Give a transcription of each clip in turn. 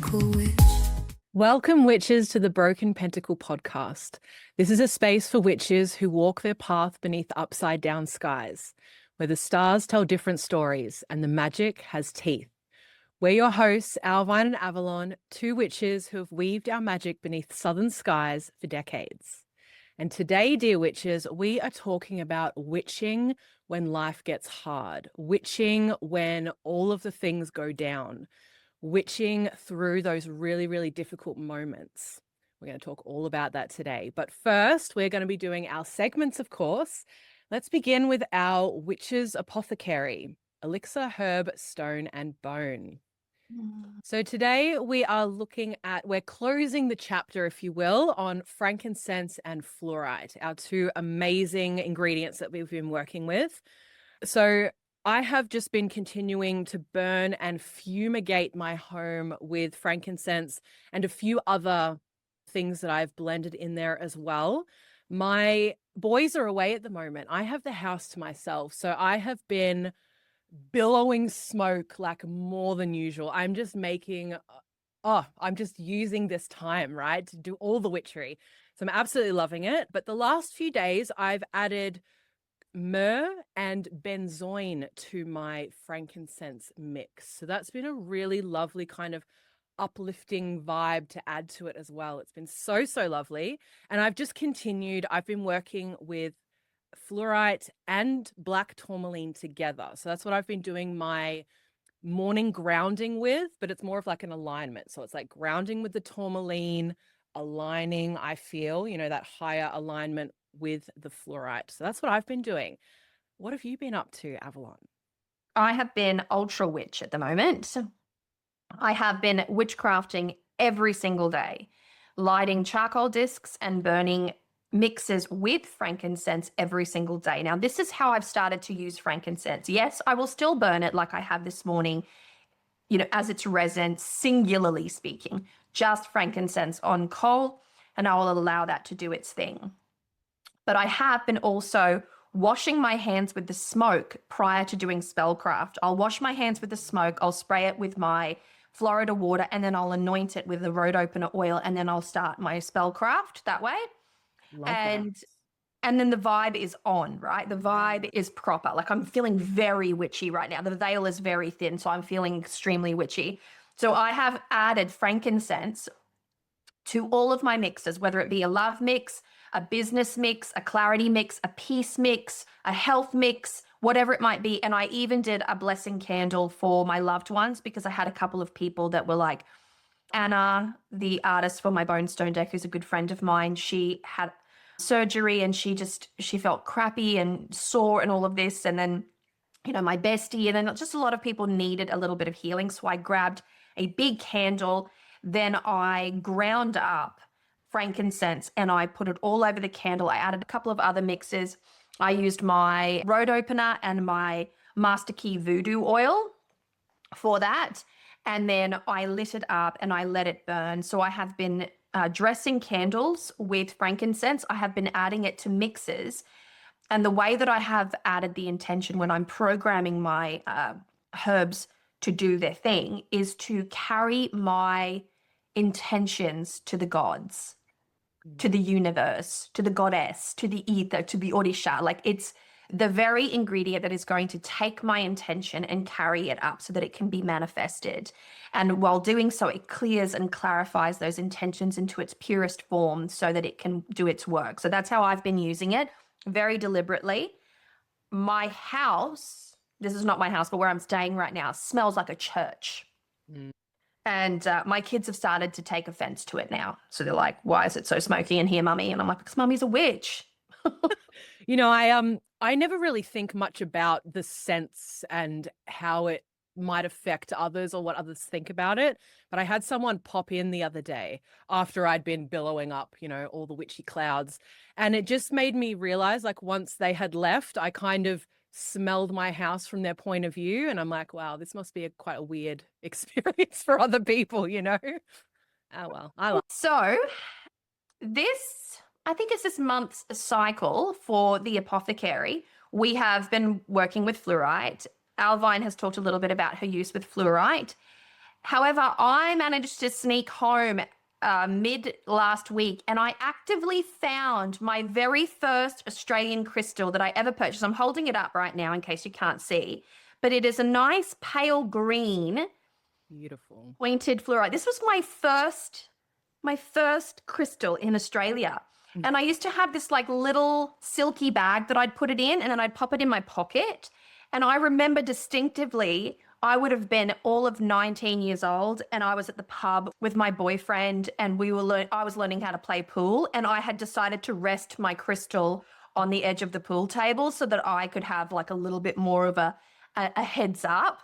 Pentacle witch. Welcome, witches, to the Broken Pentacle podcast. This is a space for witches who walk their path beneath upside-down skies, where the stars tell different stories and the magic has teeth. We're your hosts, Alvine and Avalon, two witches who have weaved our magic beneath southern skies for decades. And today, dear witches, we are talking about witching when life gets hard, witching when all of the things go down, witching through those really, really difficult moments. We're going to talk all about that today. But first, we're going to be doing our segments, of course. Let's begin with our Witch's Apothecary, Elixir, Herb, Stone, and Bone. So today we're closing the chapter, if you will, on frankincense and fluorite, our two amazing ingredients that we've been working with. So I have just been continuing to burn and fumigate my home with frankincense and a few other things that I've blended in there as well. My boys are away at the moment. I have the house to myself. So I have been billowing smoke like more than usual. I'm just using this time, right, to do all the witchery. So I'm absolutely loving it. But the last few days I've added myrrh and benzoin to my frankincense mix. So that's been a really lovely kind of uplifting vibe to add to it as well. It's been so, so lovely. And I've just continued. I've been working with fluorite and black tourmaline together. So that's what I've been doing my morning grounding with, but it's more of like an alignment. So it's like grounding with the tourmaline, aligning, I feel, that higher alignment with the fluorite. So that's what I've been doing. What have you been up to, Avalon? I have been ultra witch at the moment. I have been witchcrafting every single day, lighting charcoal discs and burning mixes with frankincense every single day. Now, this is how I've started to use frankincense. Yes, I will still burn it like I have this morning, as its resin, singularly speaking, just frankincense on coal, and I will allow that to do its thing. But I have been also washing my hands with the smoke prior to doing spellcraft. I'll wash my hands with the smoke, I'll spray it with my Florida water, and then I'll anoint it with the road opener oil, and then I'll start my spellcraft that way. And then the vibe is on, right? The vibe is proper. Like I'm feeling very witchy right now. The veil is very thin, so I'm feeling extremely witchy. So I have added frankincense to all of my mixes, whether it be a love mix, a business mix, a clarity mix, a peace mix, a health mix, whatever it might be. And I even did a blessing candle for my loved ones because I had a couple of people that were like, Anna, the artist for my bone stone deck, who's a good friend of mine, she had surgery and she felt crappy and sore and all of this. And then, my bestie, and then just a lot of people needed a little bit of healing. So I grabbed a big candle. Then I ground up frankincense and I put it all over the candle. I added a couple of other mixes. I used my road opener and my master key voodoo oil for that. And then I lit it up and I let it burn. So I have been dressing candles with frankincense. I have been adding it to mixes. And the way that I have added the intention when I'm programming my herbs to do their thing is to carry my intentions to the gods, to the universe, to the goddess, to the ether, to the Orisha. Like it's the very ingredient that is going to take my intention and carry it up so that it can be manifested. And while doing so, it clears and clarifies those intentions into its purest form so that it can do its work. So that's how I've been using it very deliberately. My house, this is not my house, but where I'm staying right now, smells like a church. And my kids have started to take offense to it now. So they're like, why is it so smoky in here, Mummy? And I'm like, because Mummy's a witch. I never really think much about the scents and how it might affect others or what others think about it. But I had someone pop in the other day after I'd been billowing up, all the witchy clouds. And it just made me realize, like, once they had left, I kind of smelled my house from their point of view. And I'm like, wow, this must be quite a weird experience for other people, Oh, well, So this, I think it's this month's cycle for the apothecary. We have been working with fluorite. Alvine has talked a little bit about her use with fluorite. However, I managed to sneak home mid last week and I actively found my very first Australian crystal that I ever purchased. I'm holding it up right now in case you can't see, but it is a nice pale green Beautiful. pointed fluorite. This was my first crystal in Australia. And I used to have this like little silky bag that I'd put it in and then I'd pop it in my pocket. And I remember distinctively, I would have been all of 19 years old and I was at the pub with my boyfriend and I was learning how to play pool and I had decided to rest my crystal on the edge of the pool table so that I could have like a little bit more of a heads up.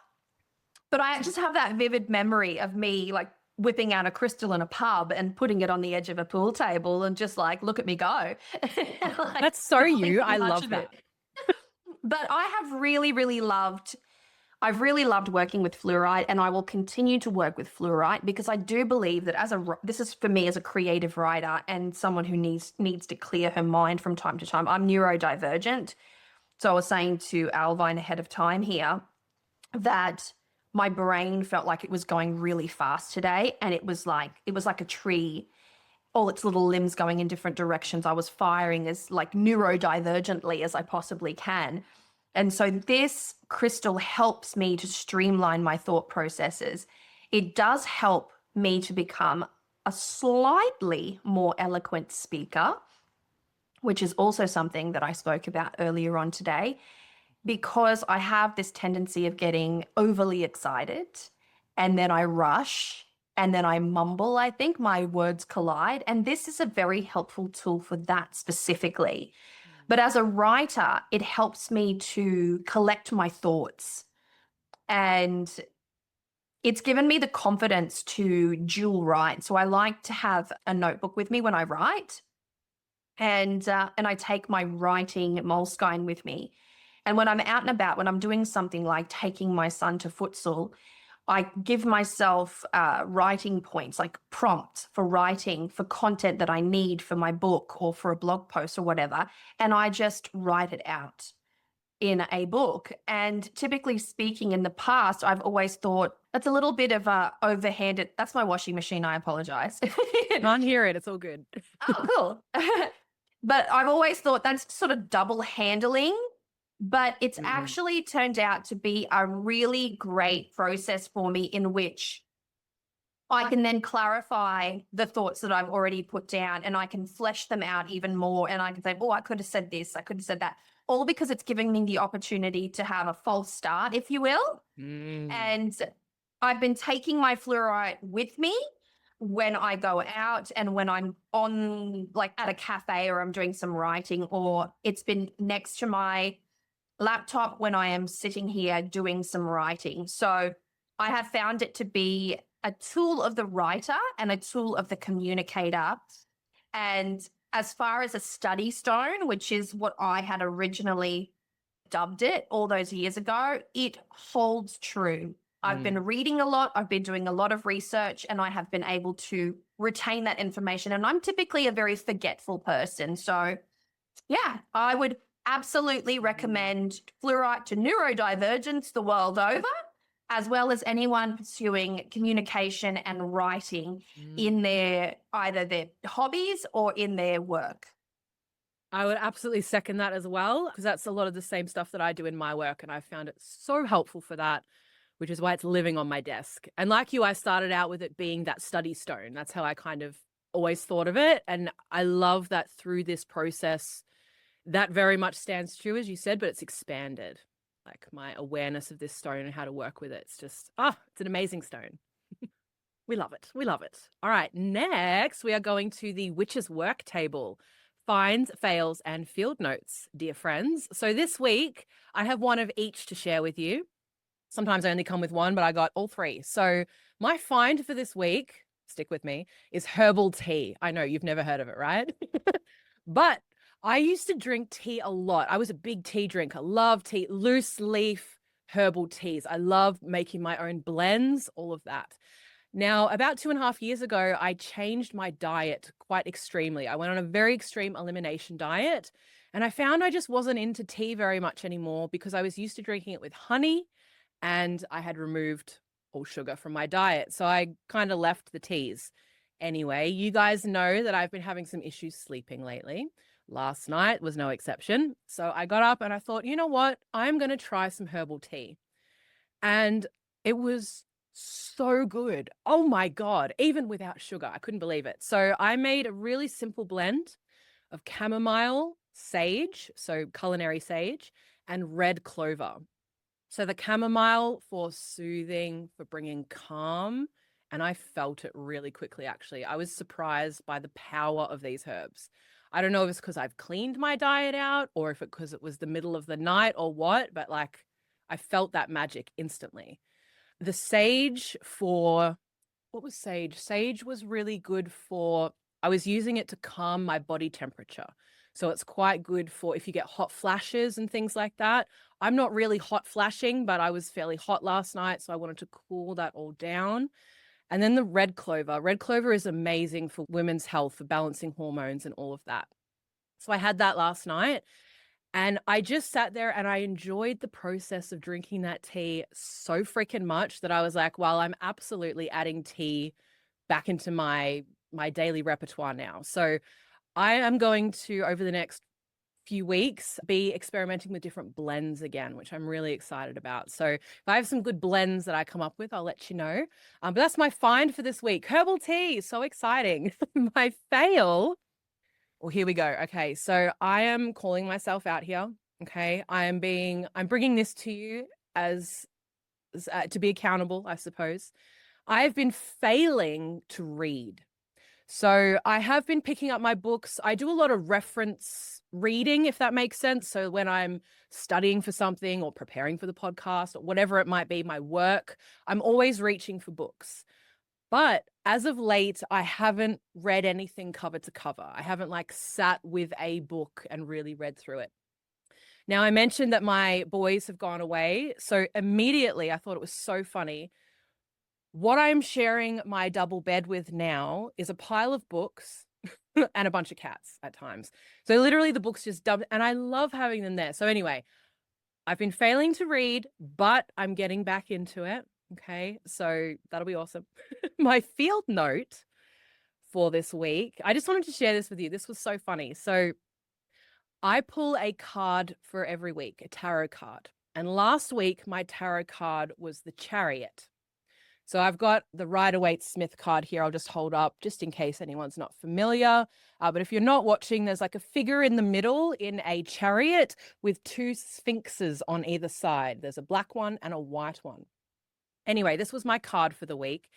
But I just have that vivid memory of me like whipping out a crystal in a pub and putting it on the edge of a pool table and just like, look at me go. Like, That's so you. I much love of that. it. But I have I've really loved working with fluorite and I will continue to work with fluorite because I do believe that this is for me as a creative writer and someone who needs to clear her mind from time to time. I'm neurodivergent. So I was saying to Alvine ahead of time here that my brain felt like it was going really fast today and it was like a tree, all its little limbs going in different directions. I was firing as like neurodivergently as I possibly can. And so this crystal helps me to streamline my thought processes. It does help me to become a slightly more eloquent speaker, which is also something that I spoke about earlier on today, because I have this tendency of getting overly excited and then I rush and then I mumble. I think my words collide. And this is a very helpful tool for that specifically. But as a writer, it helps me to collect my thoughts. And it's given me the confidence to dual write. So I like to have a notebook with me when I write. And I take my writing Moleskine with me. And when I'm out and about, when I'm doing something like taking my son to futsal, I give myself writing points, like prompts for writing for content that I need for my book or for a blog post or whatever. And I just write it out in a book. And typically speaking, in the past, I've always thought that's a little bit of a overhanded. That's my washing machine. I apologize. Can't hear it. It's all good. Oh, cool. But I've always thought that's sort of double handling. But it's actually turned out to be a really great process for me in which I can then clarify the thoughts that I've already put down and I can flesh them out even more. And I can say, oh, I could have said this, I could have said that, all because it's giving me the opportunity to have a false start, if you will. And I've been taking my fluorite with me when I go out and when I'm on like at a cafe or I'm doing some writing, or it's been next to my laptop when I am sitting here doing some writing. So I have found it to be a tool of the writer and a tool of the communicator. And as far as a study stone, which is what I had originally dubbed it all those years ago, it holds true. I've been reading a lot, I've been doing a lot of research, and I have been able to retain that information. And I'm typically a very forgetful person. So yeah, I would absolutely recommend fluorite to neurodivergents the world over, as well as anyone pursuing communication and writing in either their hobbies or in their work. I would absolutely second that as well, because that's a lot of the same stuff that I do in my work. And I found it so helpful for that, which is why it's living on my desk. And like you, I started out with it being that study stone. That's how I kind of always thought of it. And I love that through this process, that very much stands true, as you said, but it's expanded. Like my awareness of this stone and how to work with it. It's just, it's an amazing stone. We love it. We love it. All right. Next, we are going to the Witch's Work Table. Finds, fails, and field notes, dear friends. So this week, I have one of each to share with you. Sometimes I only come with one, but I got all three. So my find for this week, stick with me, is herbal tea. I know you've never heard of it, right? But I used to drink tea a lot. I was a big tea drinker, love tea, loose leaf herbal teas. I love making my own blends, all of that. Now, about 2.5 years ago, I changed my diet quite extremely. I went on a very extreme elimination diet, and I found I just wasn't into tea very much anymore because I was used to drinking it with honey, and I had removed all sugar from my diet. So I kind of left the teas. Anyway, you guys know that I've been having some issues sleeping lately. Last night was no exception. So I got up and I thought, you know what? I'm going to try some herbal tea. And it was so good. Oh my God. Even without sugar, I couldn't believe it. So I made a really simple blend of chamomile, sage, so culinary sage, and red clover. So the chamomile for soothing, for bringing calm, and I felt it really quickly, actually. I was surprised by the power of these herbs. I don't know if it's because I've cleaned my diet out or if it because it was the middle of the night or what, but like I felt that magic instantly. The sage for, what was sage? Sage was really good for, I was using it to calm my body temperature. So it's quite good for if you get hot flashes and things like that. I'm not really hot flashing, but I was fairly hot last night. So I wanted to cool that all down. And then the red clover. Red clover is amazing for women's health, for balancing hormones and all of that. So I had that last night. And I just sat there and I enjoyed the process of drinking that tea so freaking much that I was like, well, I'm absolutely adding tea back into my daily repertoire now. So I am going to, over the next few weeks, be experimenting with different blends again, which I'm really excited about. So if I have some good blends that I come up with, I'll let you know. But that's my find for this week. Herbal tea, so exciting. My fail. Well, here we go. Okay, so I am calling myself out here. Okay, I'm bringing this to you as to be accountable, I suppose. I've been failing to read. So I have been picking up my books. I do a lot of reference reading, if that makes sense. So when I'm studying for something or preparing for the podcast or whatever it might be, my work, I'm always reaching for books. But as of late, I haven't read anything cover to cover. I haven't like sat with a book and really read through it. Now, I mentioned that my boys have gone away. So immediately I thought it was so funny. What I'm sharing my double bed with now is a pile of books and a bunch of cats at times. So literally the books just dumped, and I love having them there. So anyway, I've been failing to read, but I'm getting back into it. Okay, so that'll be awesome. My field note for this week, I just wanted to share this with you. This was so funny. So I pull a card for every week, a tarot card. And last week, my tarot card was the Chariot. So I've got the Rider-Waite-Smith card here. I'll just hold up just in case anyone's not familiar. But if you're not watching, there's like a figure in the middle in a chariot with two sphinxes on either side. There's a black one and a white one. Anyway, this was my card for the week.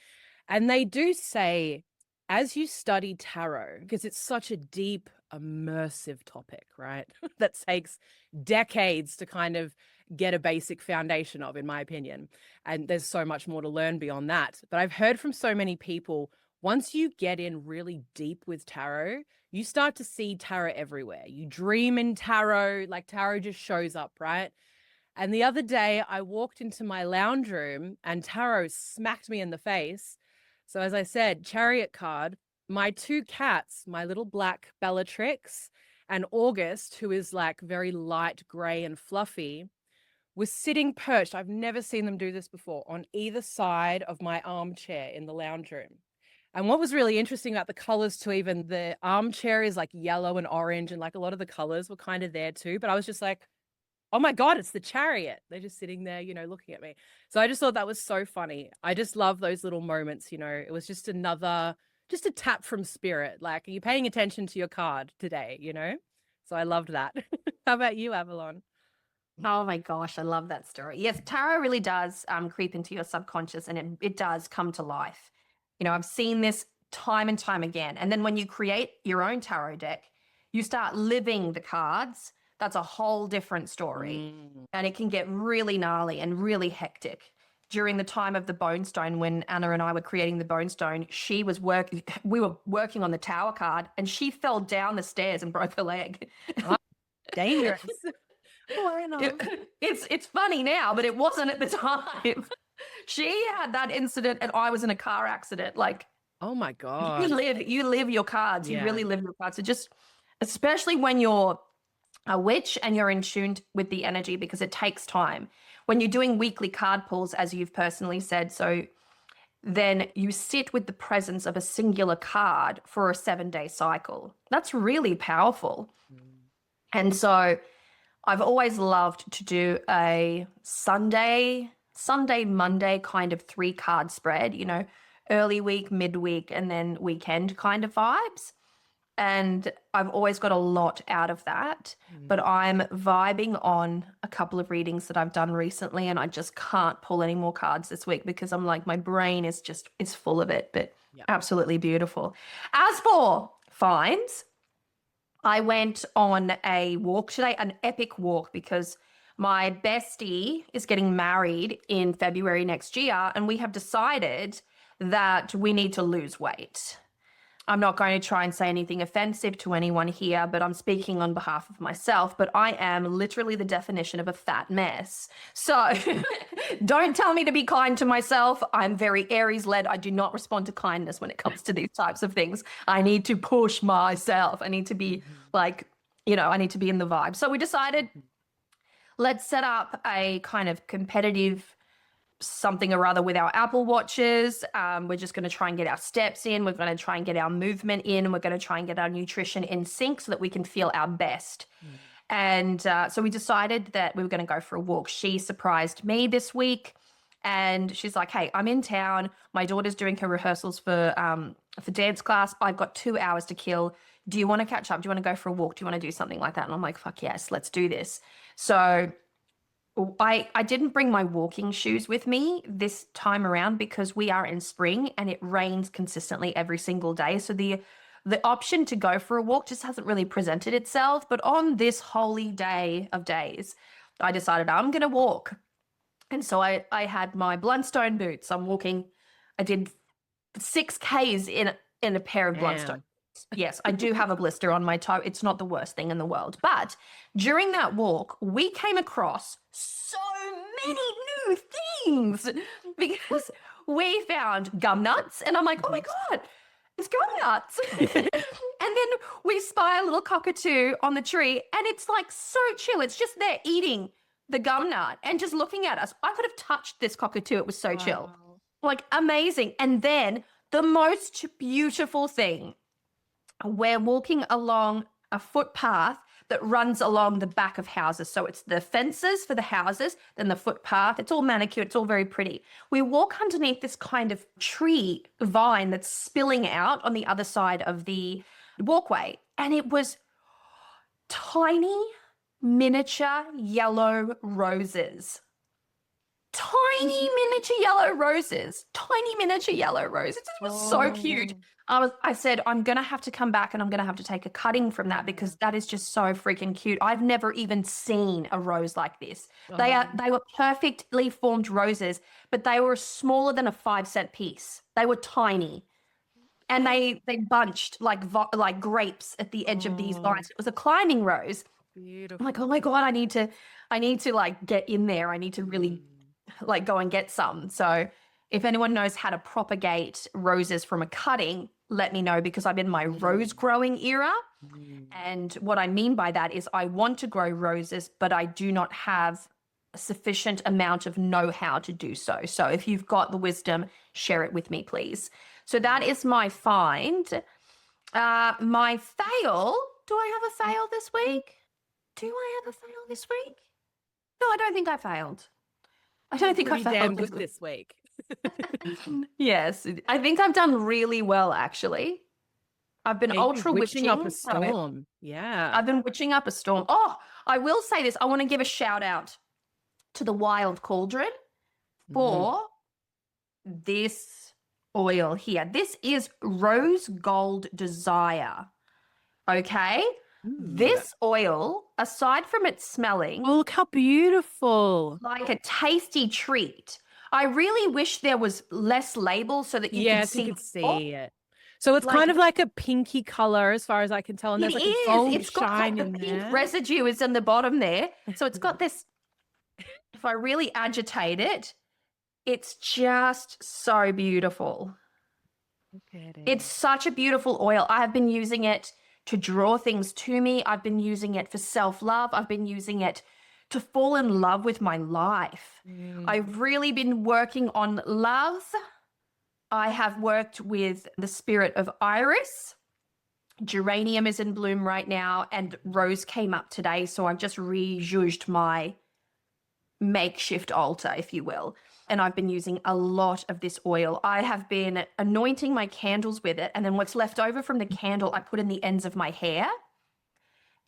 And they do say, as you study tarot, because it's such a deep, immersive topic, right? That takes decades to kind of get a basic foundation of, in my opinion. And there's so much more to learn beyond that. But I've heard from so many people, once you get in really deep with tarot, you start to see tarot everywhere. You dream in tarot, like tarot just shows up, right? And the other day I walked into my lounge room and tarot smacked me in the face. So as I said, Chariot card, my two cats, my little black Bellatrix and August, who is like very light gray and fluffy, was sitting perched. I've never seen them do this before, on either side of my armchair in the lounge room. And what was really interesting about the colors too, even the armchair is like yellow and orange, and like a lot of the colors were kind of there too. But I was just like, oh my God, it's the Chariot. They're just sitting there, looking at me. So I just thought that was so funny. I just love those little moments, it was just just a tap from spirit. Like, are you paying attention to your card today, So I loved that. How about you, Avalon? Oh my gosh, I love that story. Yes, tarot really does creep into your subconscious, and it does come to life. I've seen this time and time again. And then when you create your own tarot deck, you start living the cards. That's a whole different story. And it can get really gnarly and really hectic. During the time of the bone stone, when Anna and I were creating the bone stone, we were working on the tower card, and she fell down the stairs and broke her leg. Oh, dangerous. It's funny now, but it wasn't at the time. She had that incident and I was in a car accident. Like, oh my God. You live your cards. Yeah. You really live your cards. So just, especially when you're a witch and you're in tune with the energy, because it takes time. When you're doing weekly card pulls, as you've personally said, so then you sit with the presence of a singular card for a 7-day cycle. That's really powerful. And so I've always loved to do a Sunday, Monday kind of 3-card spread, you know, early week, midweek, and then weekend kind of vibes. And I've always got a lot out of that. But I'm vibing on a couple of readings that I've done recently, and I just can't pull any more cards this week because I'm like, my brain is just, it's full of it, but absolutely beautiful. As for finds, I went on a walk today, an epic walk, because my bestie is getting married in February next year, and we have decided that we need to lose weight. I'm not going to try and say anything offensive to anyone here, but I'm speaking on behalf of myself. But I am literally the definition of a fat mess. So don't tell me to be kind to myself. I'm very Aries-led. I do not respond to kindness when it comes to these types of things. I need to push myself. I need to be like, you know, I need to be in the vibe. So we decided, let's set up a kind of competitive something or other with our Apple Watches. We're just going to try and get our steps in. We're going to try and get our movement in. We're going to try and get our nutrition in sync so that we can feel our best. And so we decided that we were going to go for a walk. She surprised me this week, and she's like, hey, I'm in town. My daughter's doing her rehearsals for dance class. I've got 2 hours to kill. Do you want to catch up? Do you want to go for a walk? Do you want to do something like that? And I'm like, fuck yes, let's do this. So I didn't bring my walking shoes with me this time around because we are in spring and it rains consistently every single day. So the option to go for a walk just hasn't really presented itself. But on this holy day of days, I decided I'm going to walk. And so I had my Blundstone boots. I'm walking. I did 6 Ks in a pair of Blundstone. Yes, I do have a blister on my toe. It's not the worst thing in the world. But during that walk, we came across so many new things because we found gum nuts. And I'm like, oh my God, it's gum nuts. And then we spy a little cockatoo on the tree, and it's like so chill. It's just there eating the gum nut and just looking at us. I could have touched this cockatoo. It was so chill. Like amazing. And then the most beautiful thing, we're walking along a footpath that runs along the back of houses. So it's the fences for the houses, then the footpath. It's all manicured. It's all very pretty. We walk underneath this kind of tree vine that's spilling out on the other side of the walkway. And it was tiny, miniature yellow roses. Tiny miniature yellow roses. Tiny miniature yellow roses. It was so cute. I said, I'm going to have to come back and I'm going to have to take a cutting from that because that is just so freaking cute. I've never even seen a rose like this. They were perfectly formed roses, but they were smaller than a 5-cent piece. They were tiny. And they bunched like grapes at the edge of these vines. It was a climbing rose. Beautiful. I'm like, oh my God, I need to like get in there. I need to really like go and get some. So if anyone knows how to propagate roses from a cutting, let me know, because I'm in my rose growing era. And what I mean by that is I want to grow roses, but I do not have a sufficient amount of know-how to do so. So if you've got the wisdom, share it with me, please. So that is my find. My fail. Do I have a fail this week? Do I have a fail this week? No, I don't think I failed. I don't think I failed damn good this week. Yes, I think I've done really well, actually. I've been ultra witching up a storm. Yeah. I've been witching up a storm. Oh, I will say this. I want to give a shout out to the Wild Cauldron for this oil here. This is Rose Gold Desire. Okay. This oil, aside from it smelling, look how beautiful, like a tasty treat. I really wish there was less label so that you could see it. So it's kind of like a pinky color as far as I can tell. And there's like a gold shine in there. The pink residue is in the bottom there. So it's got this, if I really agitate it, it's just so beautiful. Look at it. It's such a beautiful oil. I have been using it to draw things to me. I've been using it for self-love. I've been using it to fall in love with my life. I've really been working on love. I have worked with the spirit of Iris. Geranium is in bloom right now, and Rose came up today. So I've just rejuged my makeshift altar, if you will. And I've been using a lot of this oil. I have been anointing my candles with it. And then what's left over from the candle, I put in the ends of my hair.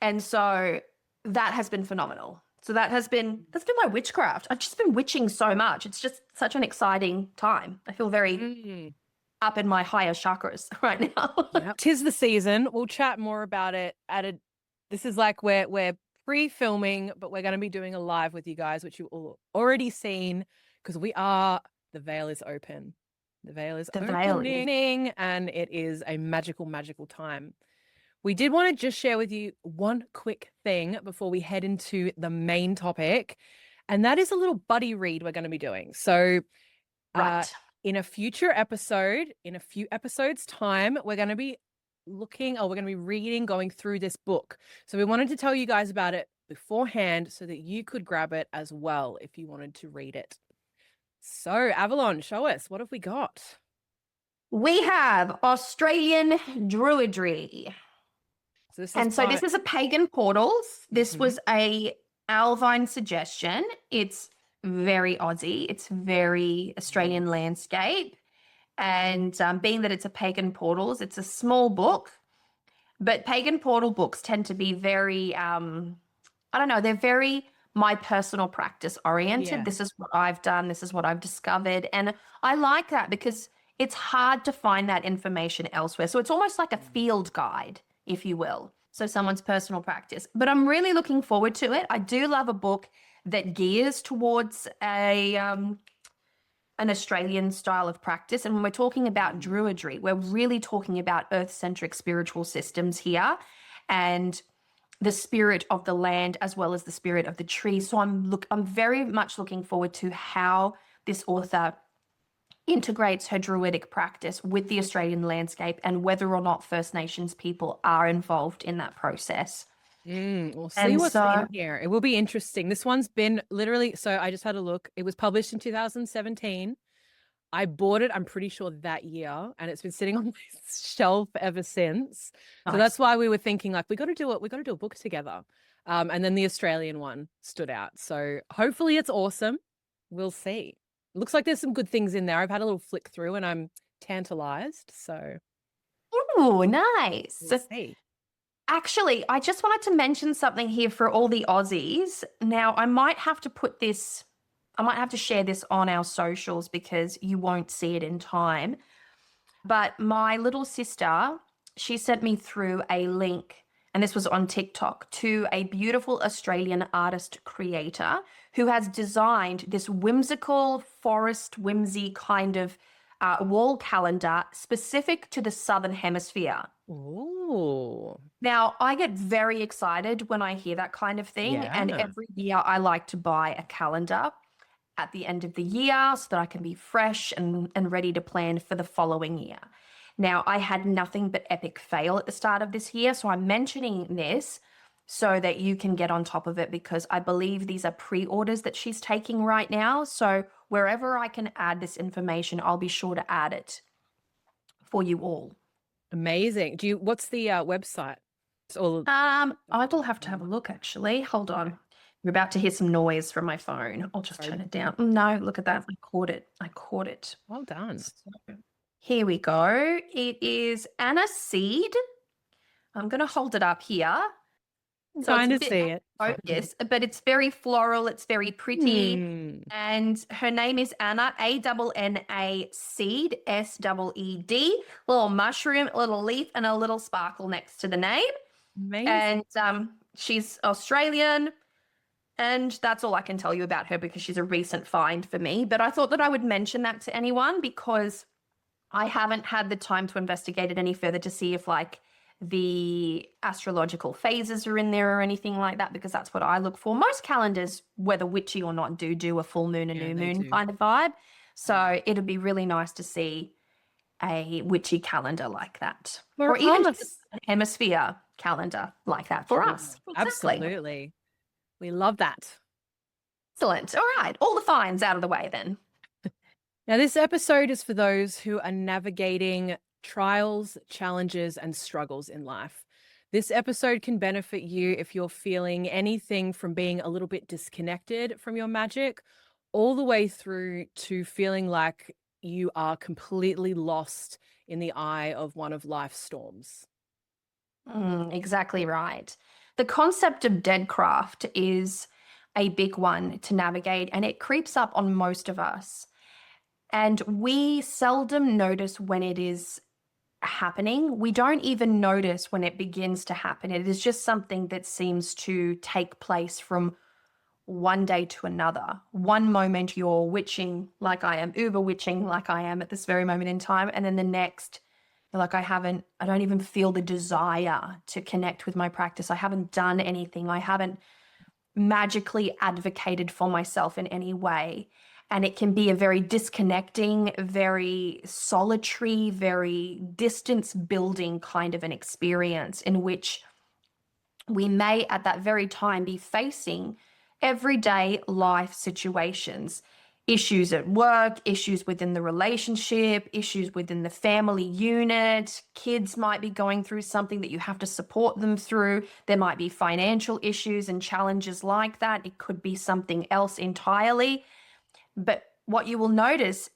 And so that has been phenomenal. So that's been my witchcraft. I've just been witching so much. It's just such an exciting time. I feel very up in my higher chakras right now. Yep. 'Tis the season. We'll chat more about it this is like we're pre-filming, but we're going to be doing a live with you guys, which you've all already seen, because the veil is open. The veil is opening, and it is a magical, magical time. We did want to just share with you one quick thing before we head into the main topic, and that is a little buddy read we're going to be doing. So Right. in a future episode, in a few episodes' time, we're going to be reading, going through this book. So we wanted to tell you guys about it beforehand so that you could grab it as well if you wanted to read it. So Avalon, show us, what have we got? We have Australian Druidry. So this is a Pagan Portals. This was a Alvine suggestion. It's very Aussie. It's very Australian landscape. And being that it's a Pagan Portals, it's a small book. But Pagan Portal books tend to be very, they're very my personal practice oriented. Yeah. This is what I've done. This is what I've discovered. And I like that because it's hard to find that information elsewhere. So it's almost like a field guide, if you will. So someone's personal practice. But I'm really looking forward to it. I do love a book that gears towards an Australian style of practice. And when we're talking about Druidry, we're really talking about earth-centric spiritual systems here and the spirit of the land as well as the spirit of the tree. So I'm very much looking forward to how this author integrates her Druidic practice with the Australian landscape and whether or not First Nations people are involved in that process. We'll see what's in here. It will be interesting. This one's been literally, so I just had a look. It was published in 2017. I bought it, I'm pretty sure, that year, and it's been sitting on my shelf ever since. Nice. So that's why we were thinking, like, we got to do a book together. And then the Australian one stood out. So hopefully it's awesome. We'll see. Looks like there's some good things in there. I've had a little flick through and I'm tantalized. So. Oh, nice. We'll see. Actually, I just wanted to mention something here for all the Aussies. Now, I might have to share this on our socials because you won't see it in time. But my little sister, she sent me through a link, and this was on TikTok, to a beautiful Australian artist creator who has designed this whimsical forest whimsy kind of wall calendar specific to the Southern Hemisphere. Ooh. Now, I get very excited when I hear that kind of thing. Yeah. And every year I like to buy a calendar at the end of the year so that I can be fresh and ready to plan for the following year. Now, I had nothing but epic fail at the start of this year. So I'm mentioning this so that you can get on top of it because I believe these are pre-orders that she's taking right now. So wherever I can add this information, I'll be sure to add it for you all. Amazing. What's the website? I will have to have a look actually. Hold on. You're about to hear some noise from my phone. I'll just turn it down. No, look at that. I caught it. Well done. So, here we go. It is Anna Seed. I'm going to hold it up here. So trying to see it. Focus, but it's very floral. It's very pretty. And her name is Anna, ANNA Seed, SEED. Little mushroom, a little leaf, and a little sparkle next to the name. Amazing. And she's Australian. And that's all I can tell you about her because she's a recent find for me. But I thought that I would mention that to anyone because I haven't had the time to investigate it any further to see if like the astrological phases are in there or anything like that, because that's what I look for. Most calendars, whether witchy or not, do a full moon and new moon kind of vibe. So it'd be really nice to see a witchy calendar like that. Or even just a hemisphere calendar like that for us. Sure. Exactly. Absolutely. We love that. Excellent. All right. All the fines out of the way then. Now, this episode is for those who are navigating trials, challenges, and struggles in life. This episode can benefit you if you're feeling anything from being a little bit disconnected from your magic, all the way through to feeling like you are completely lost in the eye of one of life's storms. Exactly right. The concept of deadcraft is a big one to navigate, and it creeps up on most of us. And we seldom notice when it is happening. We don't even notice when it begins to happen. It is just something that seems to take place from one day to another. One moment you're witching like I am, uber witching like I am at this very moment in time. And then the next, you're like, I don't even feel the desire to connect with my practice. I haven't done anything. I haven't magically advocated for myself in any way. And it can be a very disconnecting, very solitary, very distance building kind of an experience in which we may at that very time be facing everyday life situations, issues at work, issues within the relationship, issues within the family unit. Kids might be going through something that you have to support them through. There might be financial issues and challenges like that. It could be something else entirely. But what you will notice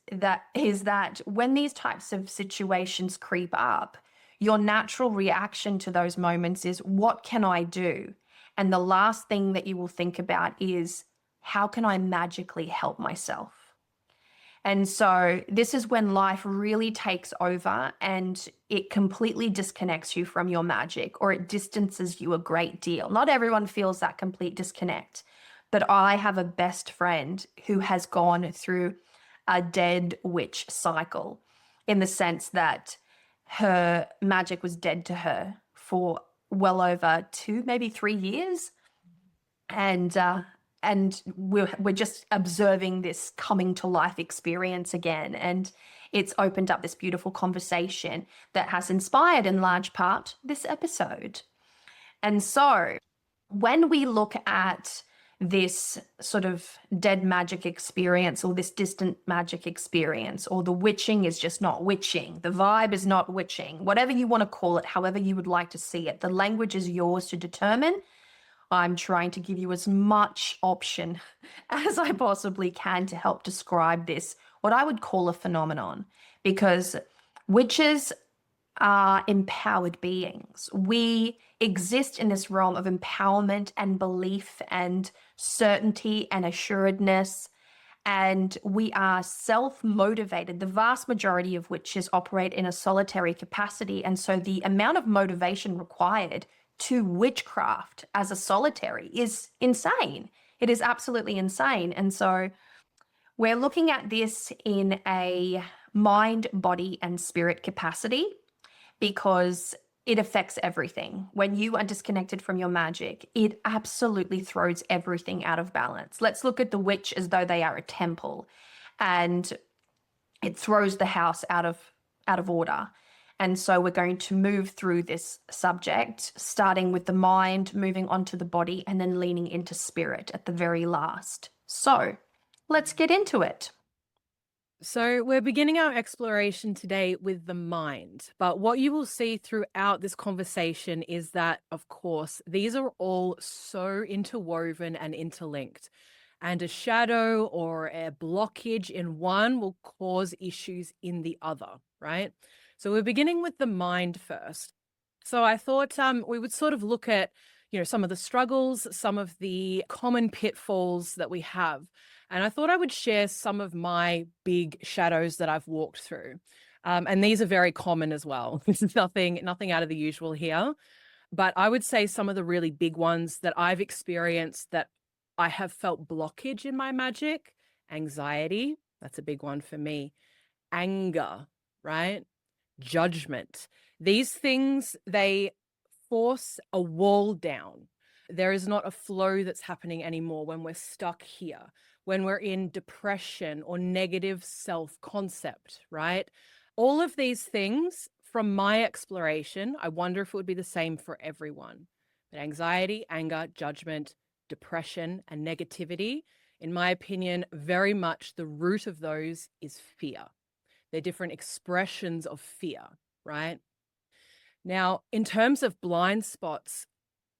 is that when these types of situations creep up, your natural reaction to those moments is, what can I do? And the last thing that you will think about is, how can I magically help myself? And so this is when life really takes over and it completely disconnects you from your magic, or it distances you a great deal. Not everyone feels that complete disconnect, but I have a best friend who has gone through a dead witch cycle, in the sense that her magic was dead to her for well over 2, maybe 3 years. And we're just observing this coming to life experience again. And it's opened up this beautiful conversation that has inspired in large part this episode. And so when we look at this sort of dead magic experience, or this distant magic experience, or the witching is just not witching, the vibe is not witching, whatever you want to call it, however you would like to see it, the language is yours to determine. I'm trying to give you as much option as I possibly can to help describe this, what I would call a phenomenon, because witches are empowered beings. We exist in this realm of empowerment and belief and certainty and assuredness, and we are self-motivated. The vast majority of witches operate in a solitary capacity, and so the amount of motivation required to witchcraft as a solitary is insane. It is absolutely insane. And so we're looking at this in a mind, body, and spirit capacity, because it affects everything. When you are disconnected from your magic, it absolutely throws everything out of balance. Let's look at the witch as though they are a temple, and it throws the house out of order. And so we're going to move through this subject, starting with the mind, moving on to the body, and then leaning into spirit at the very last. So let's get into it. So, we're beginning our exploration today with the mind. But what you will see throughout this conversation is that, of course, these are all so interwoven and interlinked. And a shadow or a blockage in one will cause issues in the other, right? So, we're beginning with the mind first. So, I thought we would sort of look at, some of the struggles, some of the common pitfalls that we have. And I thought I would share some of my big shadows that I've walked through. And these are very common as well. This is nothing out of the usual here. But I would say some of the really big ones that I've experienced that I have felt blockage in my magic: anxiety, that's a big one for me. Anger, right? Judgment. These things, they force a wall down. There is not a flow that's happening anymore when we're stuck here, when we're in depression or negative self-concept, right? All of these things from my exploration, I wonder if it would be the same for everyone. But anxiety, anger, judgment, depression, and negativity, in my opinion, very much the root of those is fear. They're different expressions of fear, right? Now, in terms of blind spots,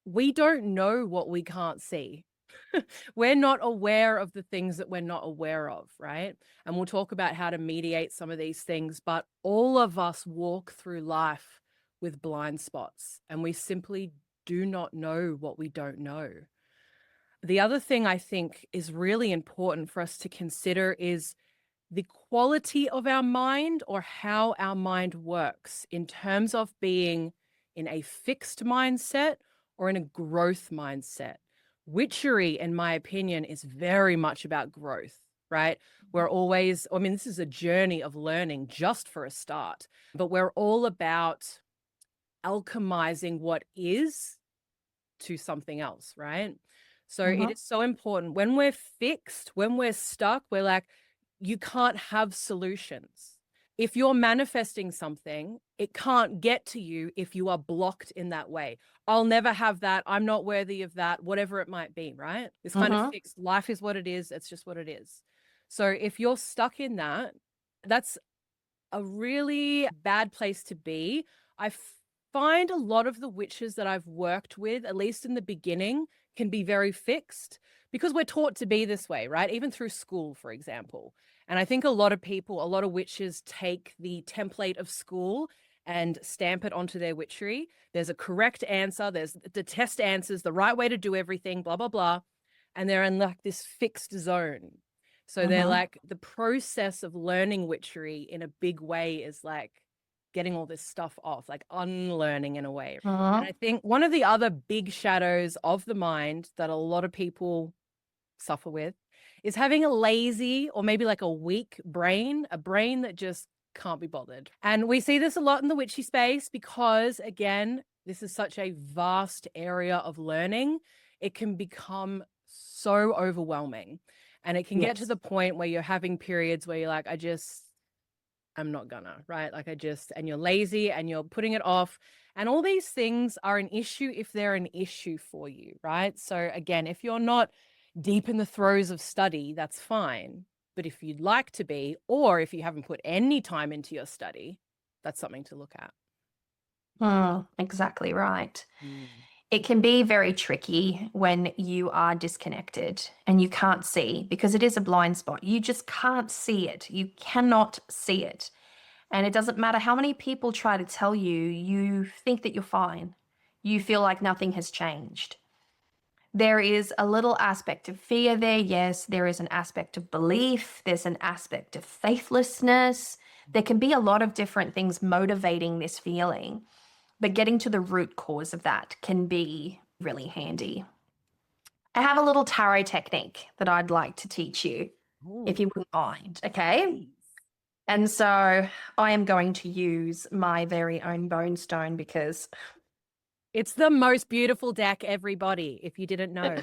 we don't know what we can't see. We're not aware of the things that we're not aware of, right? And we'll talk about how to mediate some of these things, but all of us walk through life with blind spots, and we simply do not know what we don't know. The other thing I think is really important for us to consider is the quality of our mind, or how our mind works in terms of being in a fixed mindset or in a growth mindset. Witchery, in my opinion, is very much about growth, right? We're always, I mean, this is a journey of learning just for a start, but we're all about alchemizing what is to something else, right? So it is so important. When we're fixed, when we're stuck, we're like, you can't have solutions. If you're manifesting something, it can't get to you if you are blocked in that way. I'll never have that. I'm not worthy of that, whatever it might be, right? It's kind of fixed. Life is what it is. It's just what it is. So if you're stuck in that, that's a really bad place to be. I find a lot of the witches that I've worked with, at least in the beginning, can be very fixed because we're taught to be this way, right? Even through school, for example. And I think a lot of people, a lot of witches take the template of school and stamp it onto their witchery. There's a correct answer. There's the test answers, the right way to do everything, blah, blah, blah. And they're in like this fixed zone. So they're like, the process of learning witchery in a big way is like getting all this stuff off, like unlearning in a way. And I think one of the other big shadows of the mind that a lot of people suffer with is having a lazy or maybe like a weak brain, a brain that just can't be bothered. And we see this a lot in the witchy space because, again, this is such a vast area of learning. It can become so overwhelming. And it can get to the point where you're having periods where you're like, I'm not gonna, right? Like and you're lazy and you're putting it off. And all these things are an issue if they're an issue for you, right? So again, if you're not deep in the throes of study, that's fine. But if you'd like to be, or if you haven't put any time into your study, that's something to look at. Exactly right. It can be very tricky when you are disconnected and you can't see, because it is a blind spot. You just can't see it. You cannot see it. And it doesn't matter how many people try to tell you, you think that you're fine. You feel like nothing has changed. There is a little aspect of fear there. Yes, there is an aspect of belief. There's an aspect of faithlessness. There can be a lot of different things motivating this feeling. But getting to the root cause of that can be really handy. I have a little tarot technique that I'd like to teach you, if you wouldn't mind, okay? Please. And so I am going to use my very own bone stone because it's the most beautiful deck, everybody, if you didn't know.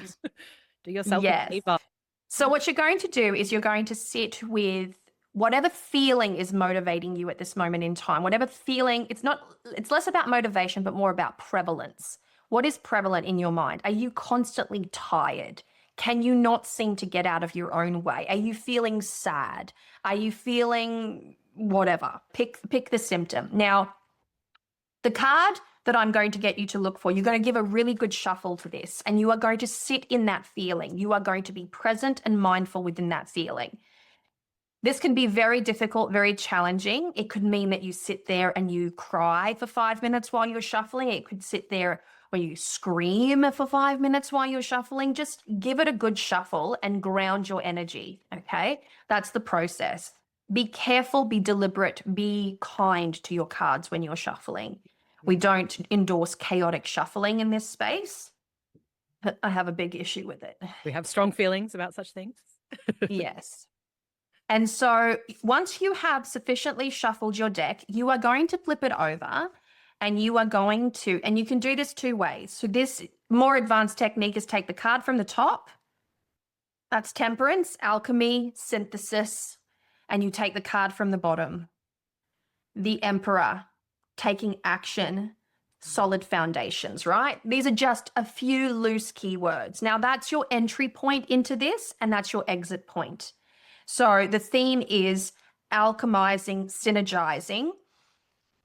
Do yourself a favor. So what you're going to do is you're going to sit with whatever feeling is motivating you at this moment in time, whatever feeling, it's less about motivation, but more about prevalence. What is prevalent in your mind? Are you constantly tired? Can you not seem to get out of your own way? Are you feeling sad? Are you feeling whatever? Pick the symptom. Now, the card that I'm going to get you to look for, you're going to give a really good shuffle to this, and you are going to sit in that feeling. You are going to be present and mindful within that feeling. This can be very difficult, very challenging. It could mean that you sit there and you cry for 5 minutes while you're shuffling. It could sit there where you scream for 5 minutes while you're shuffling. Just give it a good shuffle and ground your energy, okay? That's the process. Be careful, be deliberate, be kind to your cards when you're shuffling. We don't endorse chaotic shuffling in this space, but I have a big issue with it. We have strong feelings about such things. Yes. And so once you have sufficiently shuffled your deck, you are going to flip it over and you are going to, and you can do this two ways. So this more advanced technique is take the card from the top. That's Temperance, Alchemy, Synthesis. And you take the card from the bottom. The Emperor, taking action, solid foundations, right? These are just a few loose keywords. Now, that's your entry point into this, and that's your exit point. So the theme is alchemizing, synergizing,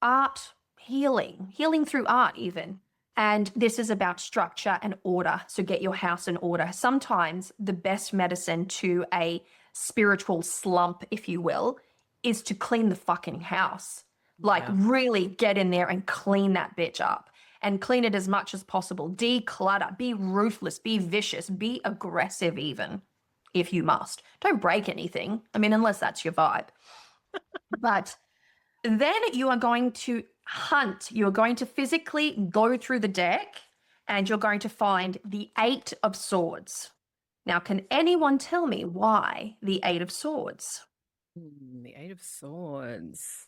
art, healing through art even. And this is about structure and order. So get your house in order. Sometimes the best medicine to a spiritual slump, if you will, is to clean the fucking house. Like really get in there and clean that bitch up and clean it as much as possible. Declutter, be ruthless, be vicious, be aggressive even if you must. Don't break anything. I mean, unless that's your vibe. But then you are going to hunt. You are going to physically go through the deck and you're going to find the 8 of Swords. Now, can anyone tell me why the 8 of Swords? The 8 of Swords.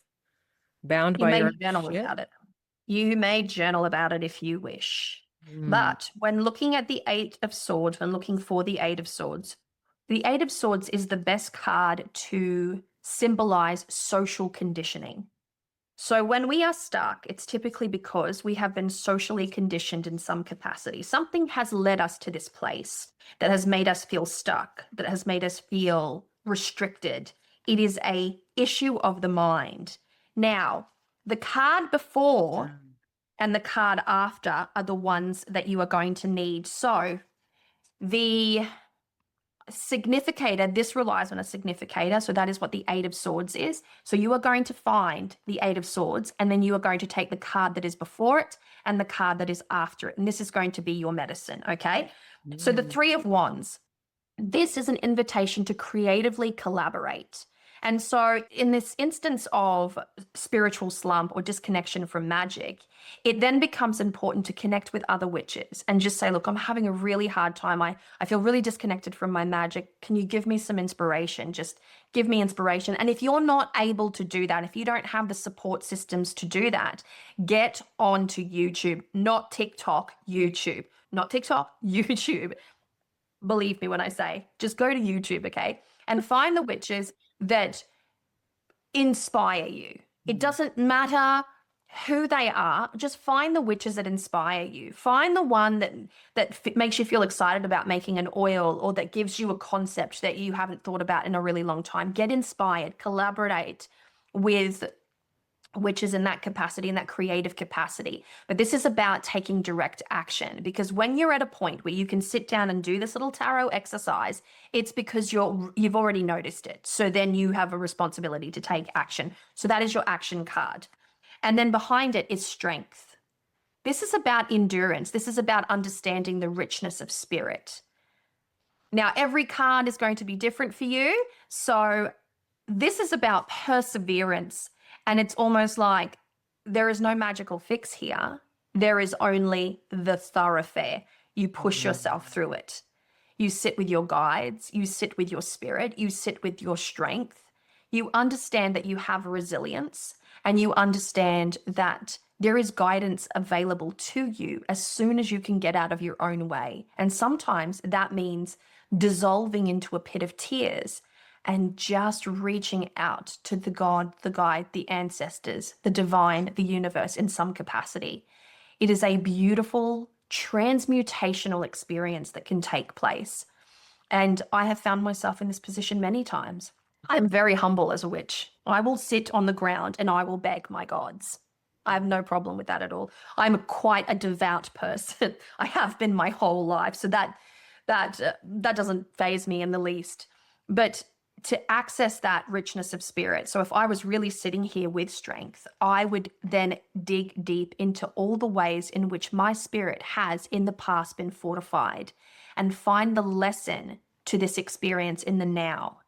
Bound You by may your own journal shit? about it. You may journal about it if you wish. But when looking at the 8 of Swords, when looking for the 8 of Swords, the 8 of Swords is the best card to symbolize social conditioning. So when we are stuck, it's typically because we have been socially conditioned in some capacity. Something has led us to this place that has made us feel stuck, that has made us feel restricted. It is an issue of the mind. Now, the card before and the card after are the ones that you are going to need. So the significator, this relies on a significator. So that is what the 8 of Swords is. So you are going to find the 8 of Swords, and then you are going to take the card that is before it and the card that is after it. And this is going to be your medicine, okay? So the 3 of Wands, this is an invitation to creatively collaborate. And so in this instance of spiritual slump or disconnection from magic, it then becomes important to connect with other witches and just say, look, I'm having a really hard time. I feel really disconnected from my magic. Can you give me some inspiration? Just give me inspiration. And if you're not able to do that, if you don't have the support systems to do that, get onto YouTube, not TikTok, YouTube, not TikTok, YouTube. Believe me when I say, just go to YouTube, okay? And find the witches that inspire you. It doesn't matter who they are, just find the witches that inspire you. Find the one that makes you feel excited about making an oil, or that gives you a concept that you haven't thought about in a really long time. Get inspired, collaborate with witches in that capacity, in that creative capacity. But this is about taking direct action, because when you're at a point where you can sit down and do this little tarot exercise, it's because you've already noticed it. So then you have a responsibility to take action. So that is your action card. And then behind it is strength. This is about endurance. This is about understanding the richness of spirit. Now, every card is going to be different for you. So this is about perseverance. And it's almost like there is no magical fix here. There is only the thoroughfare. You push yourself through it. You sit with your guides. You sit with your spirit. You sit with your strength. You understand that you have resilience, and you understand that there is guidance available to you as soon as you can get out of your own way. And sometimes that means dissolving into a pit of tears and just reaching out to the God, the guide, the ancestors, the divine, the universe in some capacity. It is a beautiful transmutational experience that can take place. And I have found myself in this position many times. I'm very humble as a witch. I will sit on the ground and I will beg my gods. I have no problem with that at all. I'm quite a devout person. I have been my whole life. So that doesn't faze me in the least. But to access that richness of spirit. So if I was really sitting here with strength, I would then dig deep into all the ways in which my spirit has in the past been fortified and find the lesson to this experience in the now.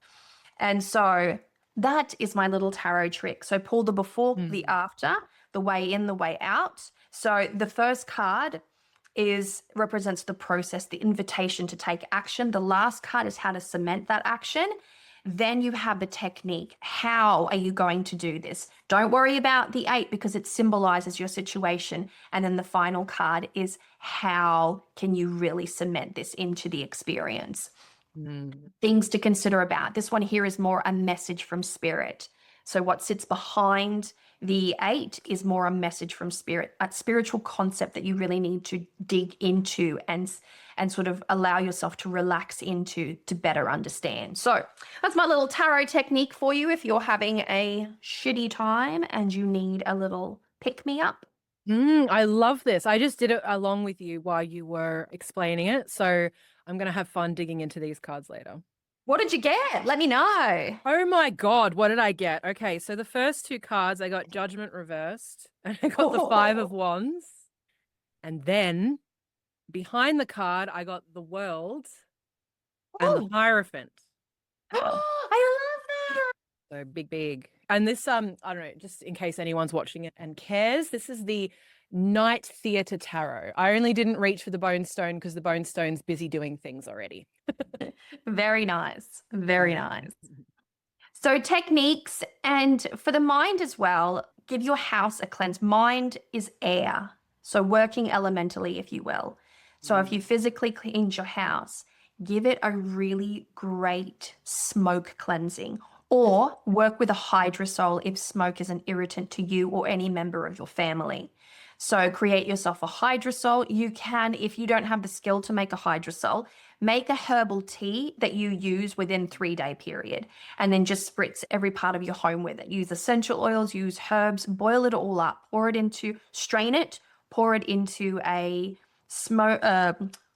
And so that is my little tarot trick. So pull the before, the after, the way in, the way out. So the first card represents the process, the invitation to take action. The last card is how to cement that action. Then you have the technique. How are you going to do this? Don't worry about the 8 because it symbolizes your situation. And then the final card is how can you really cement this into the experience? Things to consider about. This one here is more a message from spirit. So what sits behind The 8 is more a message from spirit, a spiritual concept that you really need to dig into and sort of allow yourself to relax into to better understand. So that's my little tarot technique for you if you're having a shitty time and you need a little pick me up. I love this. I just did it along with you while you were explaining it. So I'm going to have fun digging into these cards later. What did you get? Let me know. Oh my God, what did I get? Okay, so the first two cards, I got Judgment reversed, and I got the Five of Wands. And then behind the card, I got the World and the Hierophant. I love that. So big. And this, I don't know, just in case anyone's watching it and cares, this is the Night Theatre Tarot. I only didn't reach for the Bone Stone because the Bone Stone's busy doing things already. Very nice. Very nice. So techniques, and for the mind as well, give your house a cleanse. Mind is air, so working elementally, if you will. So if you physically cleanse your house, give it a really great smoke cleansing, or work with a hydrosol if smoke is an irritant to you or any member of your family. So create yourself a hydrosol. You can, if you don't have the skill to make a hydrosol, make a herbal tea that you use within 3-day period, and then just spritz every part of your home with it. Use essential oils, use herbs, boil it all up, strain it, pour it into a smoke, I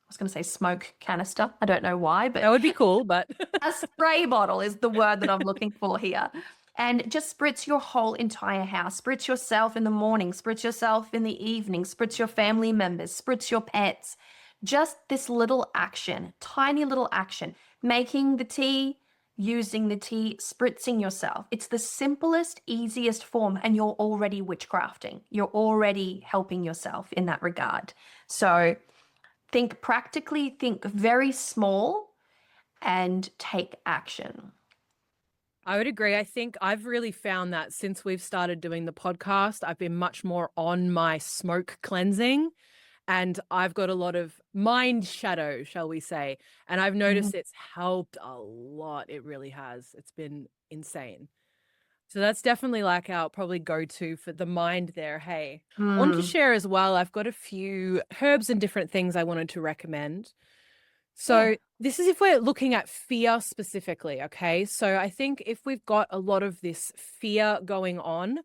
was going to say smoke canister. I don't know why, but that would be cool, but a spray bottle is the word that I'm looking for here. And just spritz your whole entire house. Spritz yourself in the morning, spritz yourself in the evening, spritz your family members, spritz your pets. Just this little action, tiny little action, making the tea, using the tea, spritzing yourself. It's the simplest, easiest form, and you're already witchcrafting. You're already helping yourself in that regard. So think practically, think very small, and take action. I would agree. I think I've really found that since we've started doing the podcast, I've been much more on my smoke cleansing, and I've got a lot of mind shadow, shall we say. And I've noticed it's helped a lot. It really has. It's been insane. So that's definitely like our probably go-to for the mind there. Hey, I wanted to share as well. I've got a few herbs and different things I wanted to recommend. So this is if we're looking at fear specifically, okay? So I think if we've got a lot of this fear going on,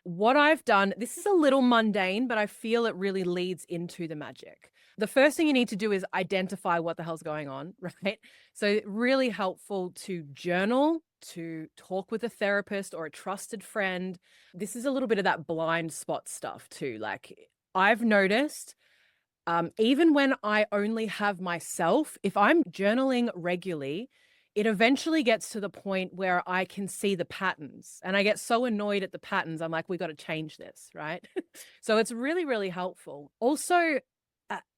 what I've done, this is a little mundane, but I feel it really leads into the magic. The first thing you need to do is identify what the hell's going on, right? So really helpful to journal, to talk with a therapist or a trusted friend. This is a little bit of that blind spot stuff too. Like I've noticed even when I only have myself, if I'm journaling regularly, it eventually gets to the point where I can see the patterns and I get so annoyed at the patterns. I'm like, we got to change this, right? So it's really, really helpful. Also,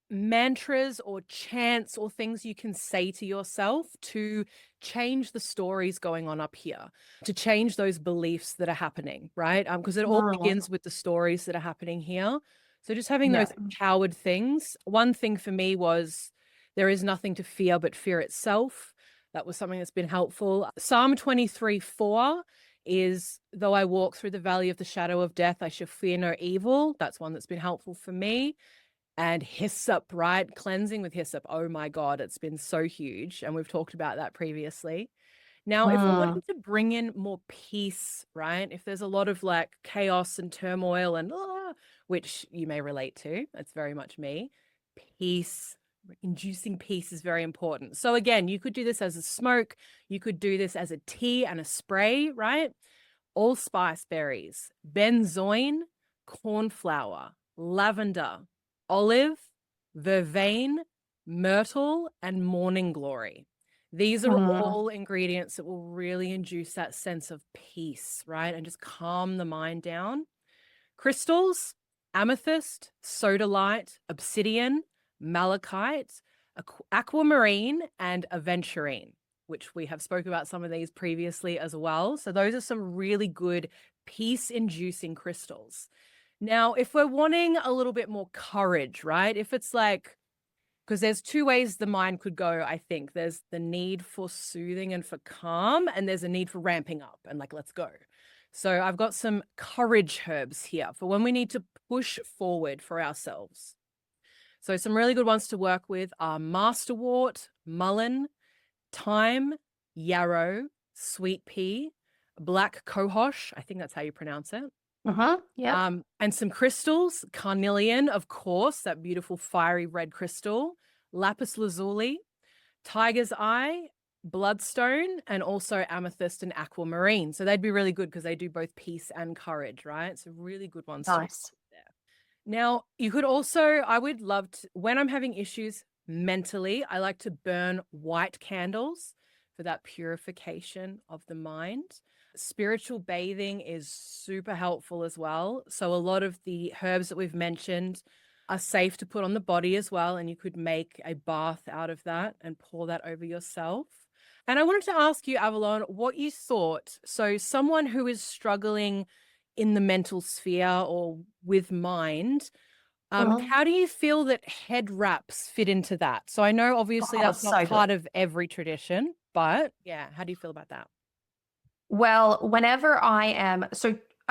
mantras or chants or things you can say to yourself to change the stories going on up here, to change those beliefs that are happening, right? Because it all begins with the stories that are happening here. So just having those empowered things. One thing for me was there is nothing to fear but fear itself. That was something that's been helpful. Psalm 23:4 is, though I walk through the valley of the shadow of death, I shall fear no evil. That's one that's been helpful for me. And hyssop, right? Cleansing with hyssop. Oh my God, it's been so huge. And we've talked about that previously. Now, if we're wanting to bring in more peace, right? If there's a lot of like chaos and turmoil and which you may relate to, that's very much me. Peace, inducing peace is very important. So again, you could do this as a smoke. You could do this as a tea and a spray, right? Allspice berries, benzoin, cornflower, lavender, olive, vervain, myrtle, and morning glory. These are all ingredients that will really induce that sense of peace, right? And just calm the mind down. Crystals, amethyst, sodalite, obsidian, malachite, aquamarine, and aventurine, which we have spoke about some of these previously as well. So those are some really good peace-inducing crystals. Now, if we're wanting a little bit more courage, right? If it's like, because there's two ways the mind could go, I think. There's the need for soothing and for calm, and there's a need for ramping up and like, let's go. So I've got some courage herbs here for when we need to push forward for ourselves. So some really good ones to work with are masterwort, mullein, thyme, yarrow, sweet pea, black cohosh, I think that's how you pronounce it. Yep. And some crystals, carnelian, of course, that beautiful fiery red crystal, lapis lazuli, tiger's eye, bloodstone, and also amethyst and aquamarine. So they'd be really good because they do both peace and courage, right? So really good ones to Nice. there. Now, you could also, I would love to, when I'm having issues mentally, I like to burn white candles for that purification of the mind. Spiritual bathing is super helpful as well. So a lot of the herbs that we've mentioned are safe to put on the body as well. And you could make a bath out of that and pour that over yourself. And I wanted to ask you, Avalon, what you thought. So someone who is struggling in the mental sphere or with mind, how do you feel that head wraps fit into that? So I know obviously Oh, that's not so part good. of every tradition, but yeah, how do you feel about that? Well, whenever I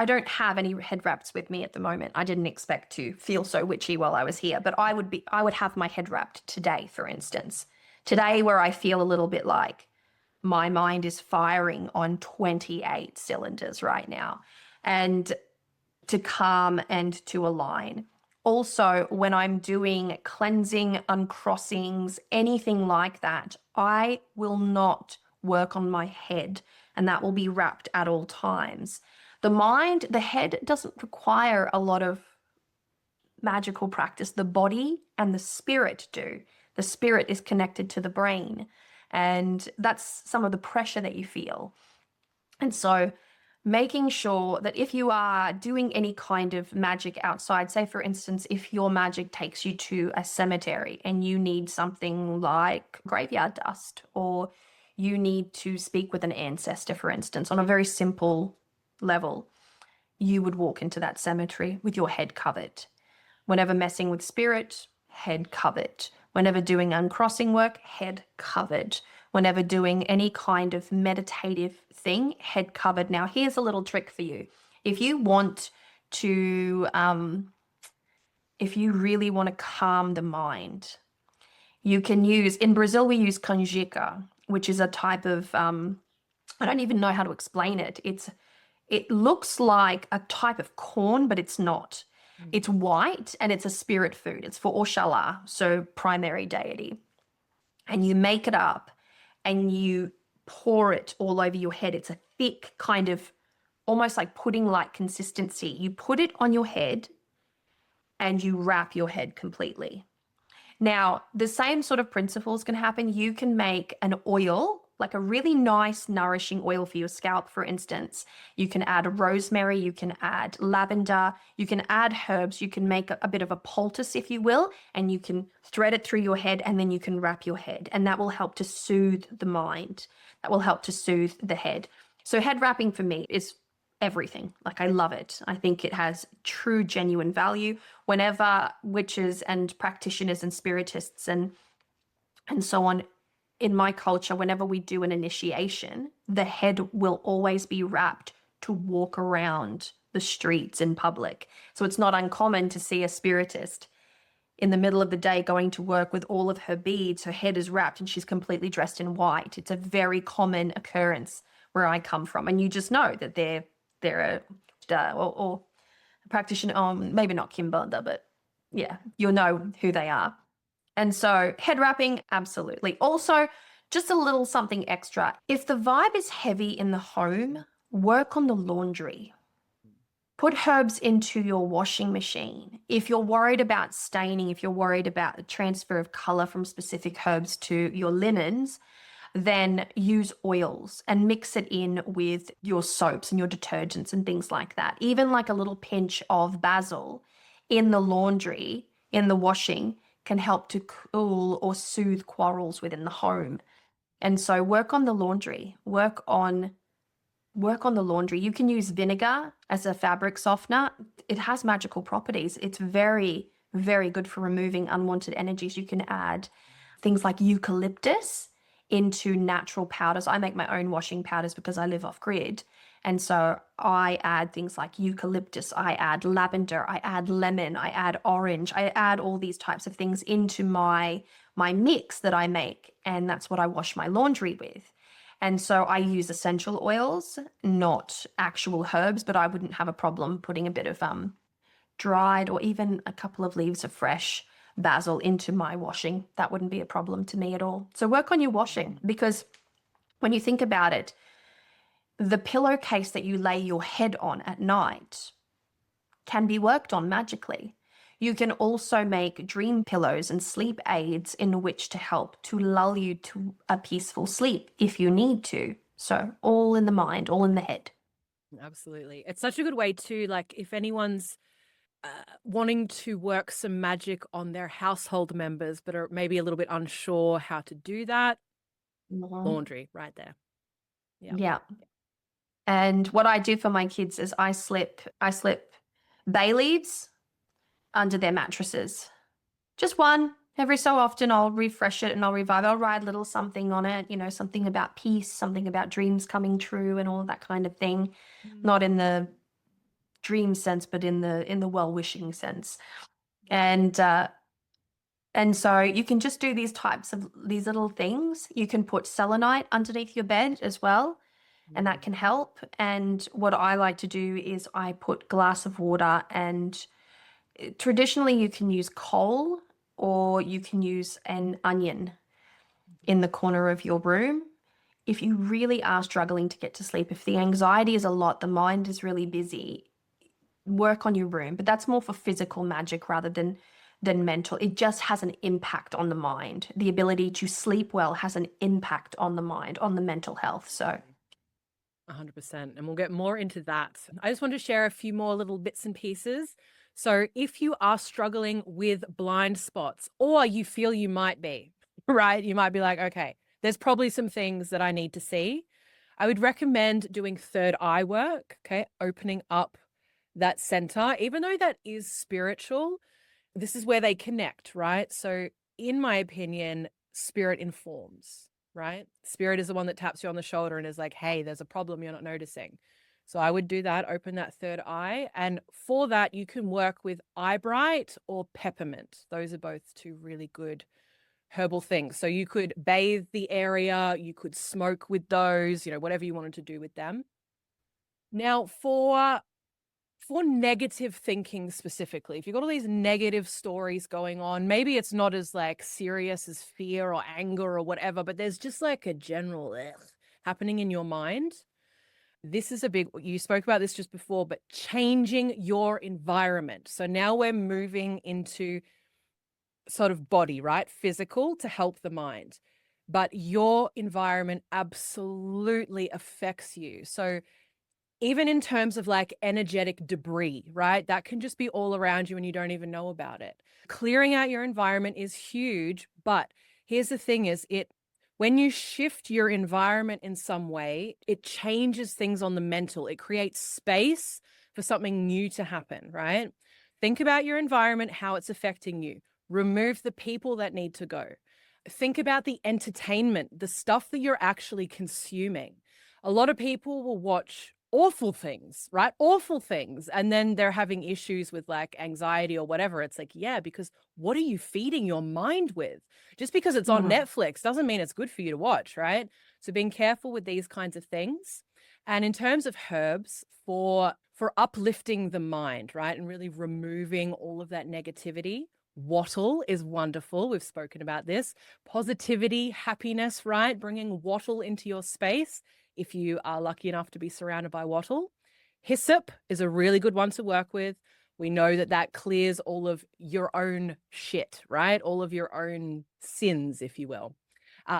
don't have any head wraps with me at the moment. I didn't expect to feel so witchy while I was here, but I would have my head wrapped today, for instance. Today, where I feel a little bit like my mind is firing on 28 cylinders right now, and to calm and to align. Also, when I'm doing cleansing, uncrossings, anything like that, I will not work on my head, and that will be wrapped at all times. The head doesn't require a lot of magical practice. The body and the spirit do. The spirit is connected to the brain, and that's some of the pressure that you feel. And so, making sure that if you are doing any kind of magic outside, say for instance, if your magic takes you to a cemetery and you need something like graveyard dust, or you need to speak with an ancestor, for instance, on a very simple level, you would walk into that cemetery with your head covered. Whenever messing with spirit, head covered. Whenever doing uncrossing work, head covered. Whenever doing any kind of meditative thing, head covered. Now, here's a little trick for you. If you want to, if you really want to calm the mind, you can use, in Brazil, we use canjica, which is a type of, I don't even know how to explain it. It looks like a type of corn, but it's not. It's white and it's a spirit food. It's for Oxalá, so primary deity. And you make it up and you pour it all over your head. It's a thick kind of almost like pudding-like consistency. You put it on your head and you wrap your head completely. Now, the same sort of principles can happen. You can make an oil, like a really nice, nourishing oil for your scalp, for instance. You can add rosemary, you can add lavender, you can add herbs, you can make a bit of a poultice, if you will, and you can thread it through your head and then you can wrap your head. And that will help to soothe the mind. That will help to soothe the head. So head wrapping for me is everything. Like, I love it. I think it has true, genuine value. Whenever witches and practitioners and spiritists and so on in my culture, whenever we do an initiation, the head will always be wrapped to walk around the streets in public. So it's not uncommon to see a spiritist in the middle of the day going to work with all of her beads. Her head is wrapped and she's completely dressed in white. It's a very common occurrence where I come from. And you just know that they're or a practitioner, maybe not Kimbanda, but yeah, you'll know who they are. And so head wrapping, absolutely. Also, just a little something extra. If the vibe is heavy in the home, work on the laundry. Put herbs into your washing machine. If you're worried about staining, if you're worried about the transfer of color from specific herbs to your linens, then use oils and mix it in with your soaps and your detergents and things like that. Even like a little pinch of basil in the laundry, in the washing, can help to cool or soothe quarrels within the home. And so work on the laundry. Work on the laundry. You can use vinegar as a fabric softener. It has magical properties. It's very, very good for removing unwanted energies. You can add things like eucalyptus into natural powders. I make my own washing powders because I live off grid. And so I add things like eucalyptus, I add lavender, I add lemon, I add orange, I add all these types of things into my mix that I make, and that's what I wash my laundry with. And so I use essential oils, not actual herbs, but I wouldn't have a problem putting a bit of dried or even a couple of leaves of fresh basil into my washing. That wouldn't be a problem to me at all. So work on your washing, because when you think about it, the pillowcase that you lay your head on at night can be worked on magically. You can also make dream pillows and sleep aids in which to help to lull you to a peaceful sleep if you need to. So all in the mind, all in the head. Absolutely. It's such a good way to, like, if anyone's wanting to work some magic on their household members, but are maybe a little bit unsure how to do that, laundry right there. Yeah. Yeah. And what I do for my kids is I slip bay leaves under their mattresses. Just one. Every so often I'll refresh it and I'll revive. I'll write a little something on it, something about peace, something about dreams coming true and all that kind of thing. Not in the dream sense, but in the well-wishing sense. And so you can just do these types of these little things. You can put selenite underneath your bed as well, and that can help. And what I like to do is I put glass of water, and traditionally you can use coal or you can use an onion in the corner of your room. If you really are struggling to get to sleep, if the anxiety is a lot, the mind is really busy, work on your room. But that's more for physical magic rather than mental. It just has an impact on the mind. The ability to sleep well has an impact on the mind, on the mental health. So 100%. And we'll get more into that. I just want to share a few more little bits and pieces. So if you are struggling with blind spots, or you feel you might be, right? You might be like, okay, there's probably some things that I need to see. I would recommend doing third eye work, okay? Opening up that center, even though that is spiritual, this is where they connect, right? So in my opinion, spirit informs, right? Spirit is the one that taps you on the shoulder and is like, hey, there's a problem you're not noticing. So I would do that, open that third eye. And for that, you can work with eyebright or peppermint. Those are both two really good herbal things. So you could bathe the area, you could smoke with those, whatever you wanted to do with them. Now, for negative thinking specifically, if you've got all these negative stories going on, maybe it's not as like serious as fear or anger or whatever, but there's just like a general happening in your mind. This is a big, you spoke about this just before, but changing your environment. So now we're moving into sort of body, right? Physical to help the mind. But your environment absolutely affects you. So even in terms of like energetic debris, right? That can just be all around you and you don't even know about it. Clearing out your environment is huge, but here's the thing is when you shift your environment in some way, it changes things on the mental. It creates space for something new to happen, right? Think about your environment, how it's affecting you. Remove the people that need to go. Think about the entertainment, the stuff that you're actually consuming. A lot of people will watch awful things, right? Awful things. And then they're having issues with like anxiety or whatever. It's like, yeah, because what are you feeding your mind with? Just because it's on Netflix doesn't mean it's good for you to watch, right? So being careful with these kinds of things. And in terms of herbs for uplifting the mind, right? And really removing all of that negativity, wattle is wonderful. We've spoken about this. Positivity, happiness, right? Bringing wattle into your space if you are lucky enough to be surrounded by wattle. Hyssop is a really good one to work with. We know that clears all of your own shit, right? All of your own sins, if you will.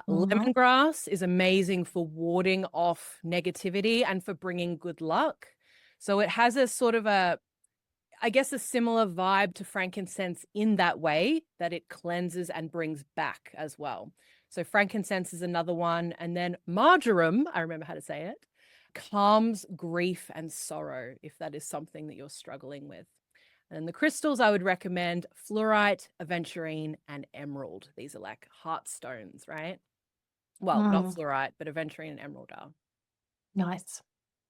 Lemongrass is amazing for warding off negativity and for bringing good luck. So it has a sort of a similar vibe to frankincense in that way that it cleanses and brings back as well. So frankincense is another one. And then marjoram, I remember how to say it, calms grief and sorrow if that is something that you're struggling with. And the crystals I would recommend, fluorite, aventurine, and emerald. These are like heart stones, right? Well, not fluorite, but aventurine and emerald are. Nice.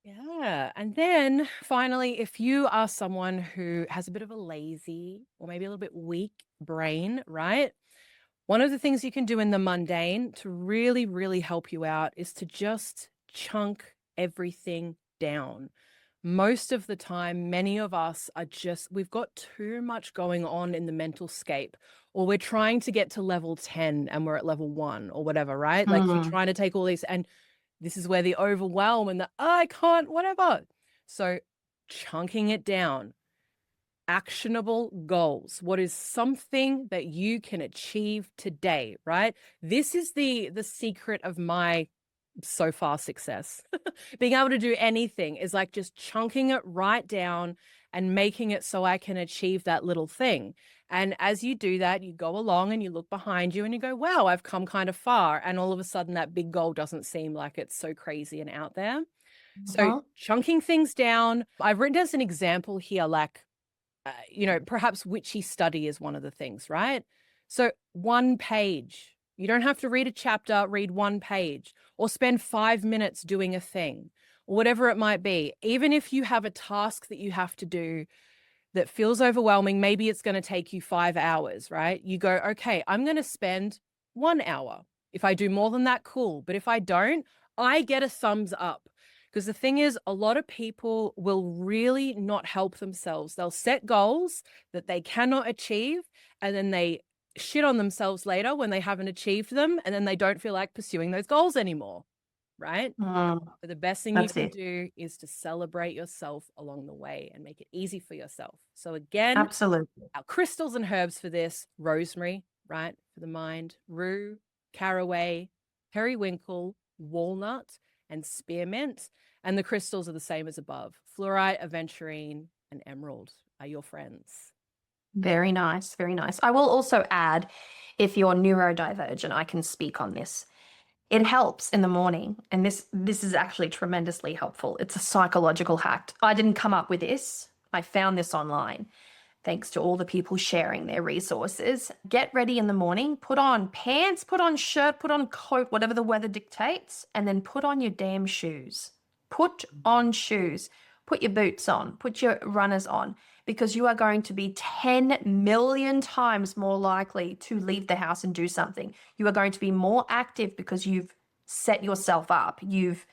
Yeah. And then finally, if you are someone who has a bit of a lazy or maybe a little bit weak brain, right? One of the things you can do in the mundane to really, really help you out is to just chunk everything down. Most of the time, many of us are just, we've got too much going on in the mental scape, or we're trying to get to level 10 and we're at level 1 or whatever, right? Like you're Mm. trying to take all these, and this is where the overwhelm and the, "Oh, I can't, whatever." So chunking it down, actionable goals. What is something that you can achieve today, right? This is the secret of my so far success. Being able to do anything is like just chunking it right down and making it so I can achieve that little thing. And as you do that, you go along and you look behind you and you go, wow, I've come kind of far. And all of a sudden, that big goal doesn't seem like it's so crazy and out there. So, Uh-huh. chunking things down, I've written as an example here, like, perhaps witchy study is one of the things, right? So, one page. You don't have to read a chapter, read one page, or spend 5 minutes doing a thing, or whatever it might be. Even if you have a task that you have to do that feels overwhelming, maybe it's going to take you 5 hours, right? You go, okay, I'm going to spend 1 hour. If I do more than that, cool. But if I don't, I get a thumbs up. Because the thing is, a lot of people will really not help themselves. They'll set goals that they cannot achieve, and then they shit on themselves later when they haven't achieved them, and then they don't feel like pursuing those goals anymore, right? Mm. But the best thing you That's can it. do is to celebrate yourself along the way and make it easy for yourself. So again, Absolutely. our crystals and herbs for this: rosemary, right, for the mind, rue, caraway, periwinkle, walnut, and spearmint. And the crystals are the same as above. Fluorite, aventurine, and emerald are your friends. Very nice. Very nice. I will also add, if you're neurodivergent, I can speak on this. It helps in the morning, and this is actually tremendously helpful. It's a psychological hack. I didn't come up with this. I found this online. Thanks to all the people sharing their resources. Get ready in the morning, put on pants, put on shirt, put on coat, whatever the weather dictates, and then put on your damn shoes. Put on shoes. Put your boots on, put your runners on, because you are going to be 10 million times more likely to leave the house and do something. You are going to be more active because you've set yourself up. You've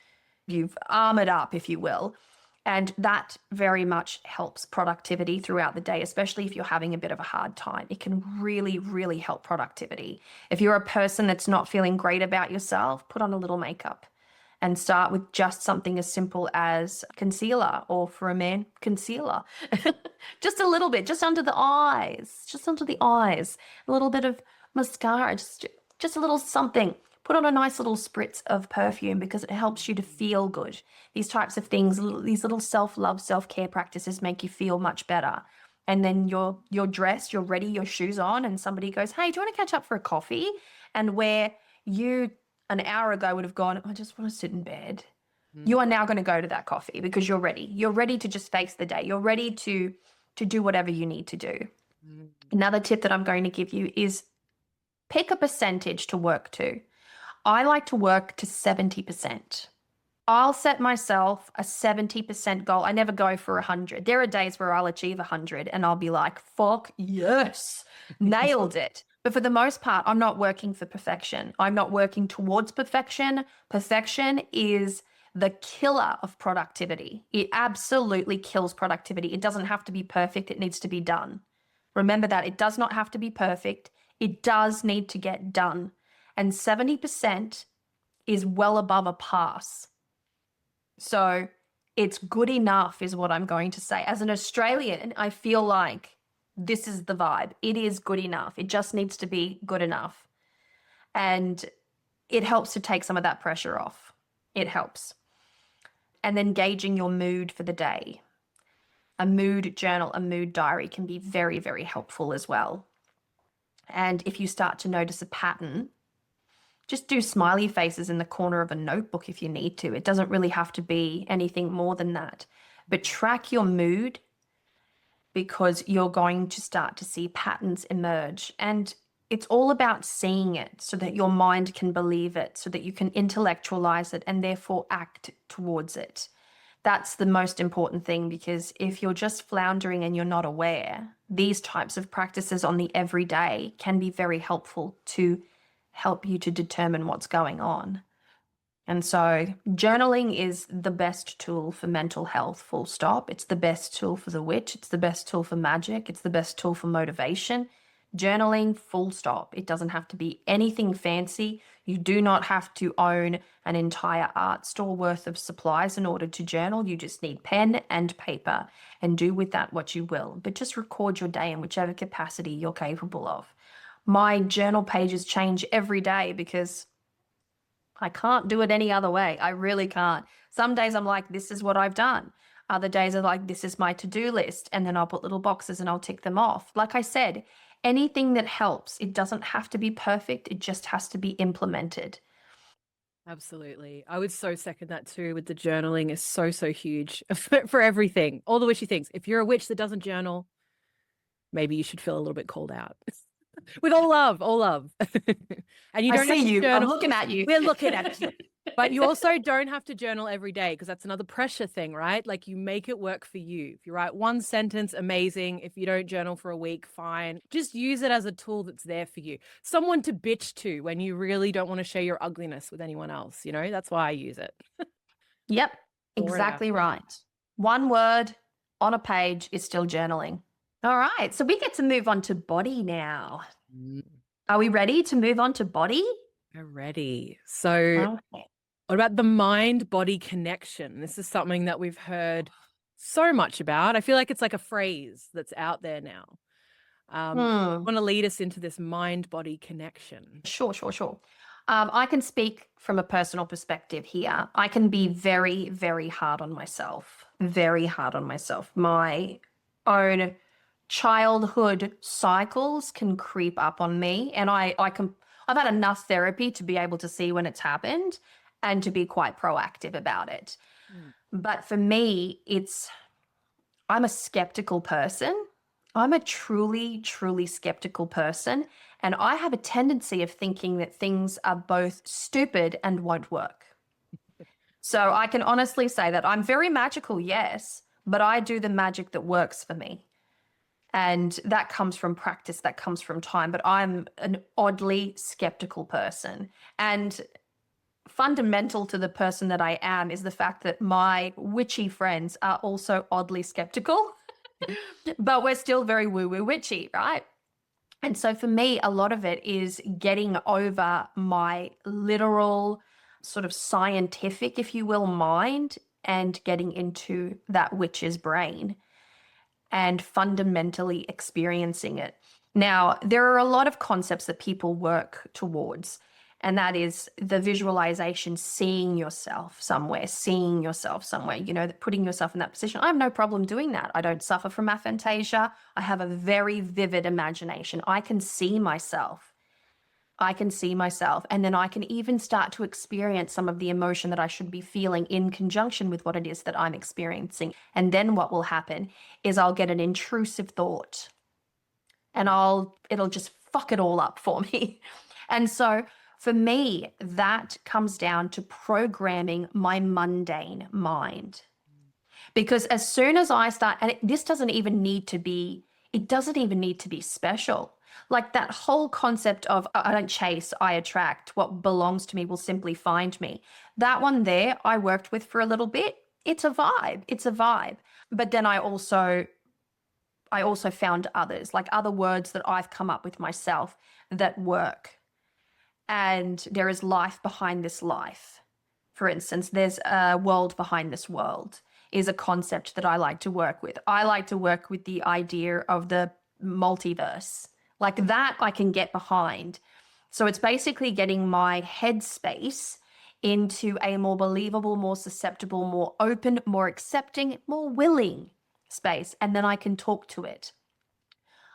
armored up, if you will. And that very much helps productivity throughout the day, especially if you're having a bit of a hard time. It can really, really help productivity. If you're a person that's not feeling great about yourself, put on a little makeup and start with just something as simple as concealer, or for a man, concealer. Just a little bit, just under the eyes, a little bit of mascara, just a little something. Put on a nice little spritz of perfume because it helps you to feel good. These types of things, these little self-love, self-care practices make you feel much better. And then you're dressed, you're ready, your shoes on, and somebody goes, "Hey, do you want to catch up for a coffee?" And where you an hour ago would have gone, "I just want to sit in bed," you are now going to go to that coffee because you're ready. You're ready to just face the day. You're ready to do whatever you need to do. Mm. Another tip that I'm going to give you is pick a percentage to work to. I like to work to 70%. I'll set myself a 70% goal. I never go for 100. There are days where I'll achieve 100 and I'll be like, fuck yes, nailed it. But for the most part, I'm not working for perfection. I'm not working towards perfection. Perfection is the killer of productivity. It absolutely kills productivity. It doesn't have to be perfect. It needs to be done. Remember that it does not have to be perfect. It does need to get done. And 70% is well above a pass. So it's good enough, is what I'm going to say. As an Australian, I feel like this is the vibe. It is good enough. It just needs to be good enough. And it helps to take some of that pressure off. It helps. And then gauging your mood for the day. A mood journal, a mood diary can be very, very helpful as well. And if you start to notice a pattern, just do smiley faces in the corner of a notebook if you need to. It doesn't really have to be anything more than that. But track your mood, because you're going to start to see patterns emerge. And it's all about seeing it so that your mind can believe it, so that you can intellectualize it and therefore act towards it. That's the most important thing, because if you're just floundering and you're not aware, these types of practices on the everyday can be very helpful to help you to determine what's going on. And so journaling is the best tool for mental health, full stop. It's the best tool for the witch. It's the best tool for magic. It's the best tool for motivation. Journaling, full stop. It doesn't have to be anything fancy. You do not have to own an entire art store worth of supplies in order to journal. You just need pen and paper, and do with that what you will. But just record your day in whichever capacity you're capable of. My journal pages change every day because I can't do it any other way. I really can't. Some days I'm like, this is what I've done. Other days are like, this is my to-do list. And then I'll put little boxes and I'll tick them off. Like I said, anything that helps. It doesn't have to be perfect. It just has to be implemented. Absolutely. I would so second that too. With the journaling is so huge for everything. All the witchy things. If you're a witch that doesn't journal, maybe you should feel a little bit called out. With all love, all love. And you I don't see have to you. journal. I'm looking at you. We're looking at you. But you also don't have to journal every day, because that's another pressure thing, right? Like, you make it work for you. If you write one sentence, amazing. If you don't journal for a week, fine. Just use it as a tool that's there for you. Someone to bitch to when you really don't want to share your ugliness with anyone else. You know, that's why I use it. Yep, Pour it out. exactly right. One word on a page is still journaling. All right, so we get to move on to body now. Are we ready to move on to body? We're ready. So Okay. what about the mind-body connection? This is something that we've heard so much about. I feel like it's like a phrase that's out there now. Want to lead us into this mind-body connection? Sure. I can speak from a personal perspective here. I can be very, very hard on myself. Very hard on myself. My own childhood cycles can creep up on me, and I've had enough therapy to be able to see when it's happened and to be quite proactive about it. But for me, I'm a skeptical person. I'm a truly, truly skeptical person. And I have a tendency of thinking that things are both stupid and won't work. So I can honestly say that I'm very magical, yes, but I do the magic that works for me. And that comes from practice, that comes from time. But I'm an oddly skeptical person. And fundamental to the person that I am is the fact that my witchy friends are also oddly skeptical, but we're still very woo-woo witchy, right? And so for me, a lot of it is getting over my literal sort of scientific, if you will, mind, and getting into that witch's brain and fundamentally experiencing it. Now, there are a lot of concepts that people work towards, and that is the visualization, seeing yourself somewhere, you know, putting yourself in that position. I have no problem doing that. I don't suffer from aphantasia. I have a very vivid imagination. I can see myself. And then I can even start to experience some of the emotion that I should be feeling in conjunction with what it is that I'm experiencing. And then what will happen is I'll get an intrusive thought, and it'll just fuck it all up for me. And so for me, that comes down to programming my mundane mind. Because as soon as I start, and it doesn't even need to be special. Like that whole concept of I don't chase, I attract. What belongs to me will simply find me. That one there, I worked with for a little bit. It's a vibe. But then I also found others, like other words that I've come up with myself that work. And there is life behind this life. For instance, there's a world behind this world is a concept that I like to work with. I like to work with the idea of the multiverse. Like that I can get behind. So it's basically getting my headspace into a more believable, more susceptible, more open, more accepting, more willing space. And then I can talk to it.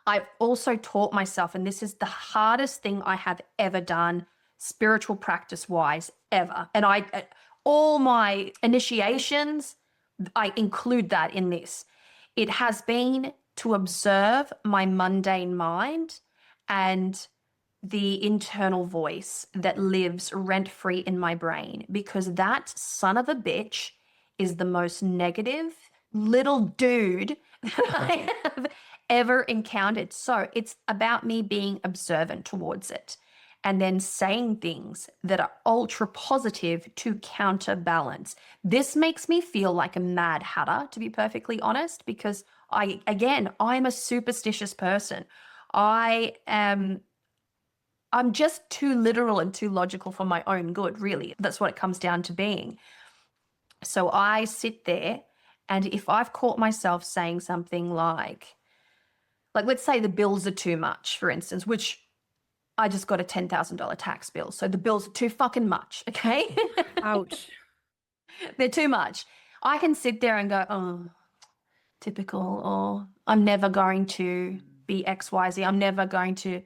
I've also taught myself, and this is the hardest thing I have ever done, spiritual practice wise, ever. And all my initiations, I include that in this. It has been to observe my mundane mind and the internal voice that lives rent-free in my brain, because that son of a bitch is the most negative little dude that I have ever encountered. So it's about me being observant towards it and then saying things that are ultra positive to counterbalance. This makes me feel like a mad hatter, to be perfectly honest, because I'm a superstitious person. I'm just too literal and too logical for my own good, really. That's what it comes down to being. So I sit there, and if I've caught myself saying something like let's say the bills are too much, for instance, which I just got a $10,000 tax bill. So the bills are too fucking much, okay? Ouch. They're too much. I can sit there and go, oh, typical, or I'm never going to be XYZ. I'm never going to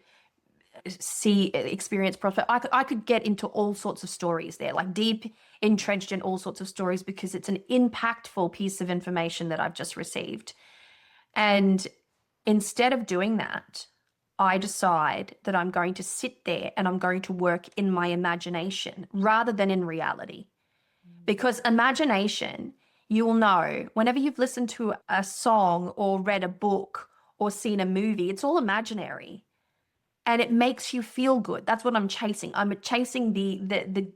experience profit. I could get into all sorts of stories there, like deep entrenched in all sorts of stories, because it's an impactful piece of information that I've just received. And instead of doing that, I decide that I'm going to sit there and I'm going to work in my imagination rather than in reality. Because imagination, you will know whenever you've listened to a song or read a book or seen a movie, it's all imaginary. And it makes you feel good. That's what I'm chasing. I'm chasing the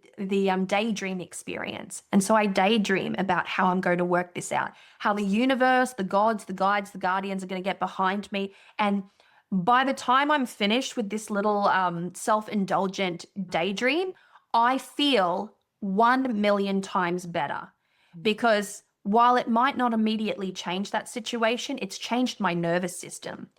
daydream experience. And so I daydream about how I'm going to work this out, how the universe, the gods, the guides, the guardians are going to get behind me. And by the time I'm finished with this little self-indulgent daydream, I feel 1,000,000 times better, because while it might not immediately change that situation, it's changed my nervous system.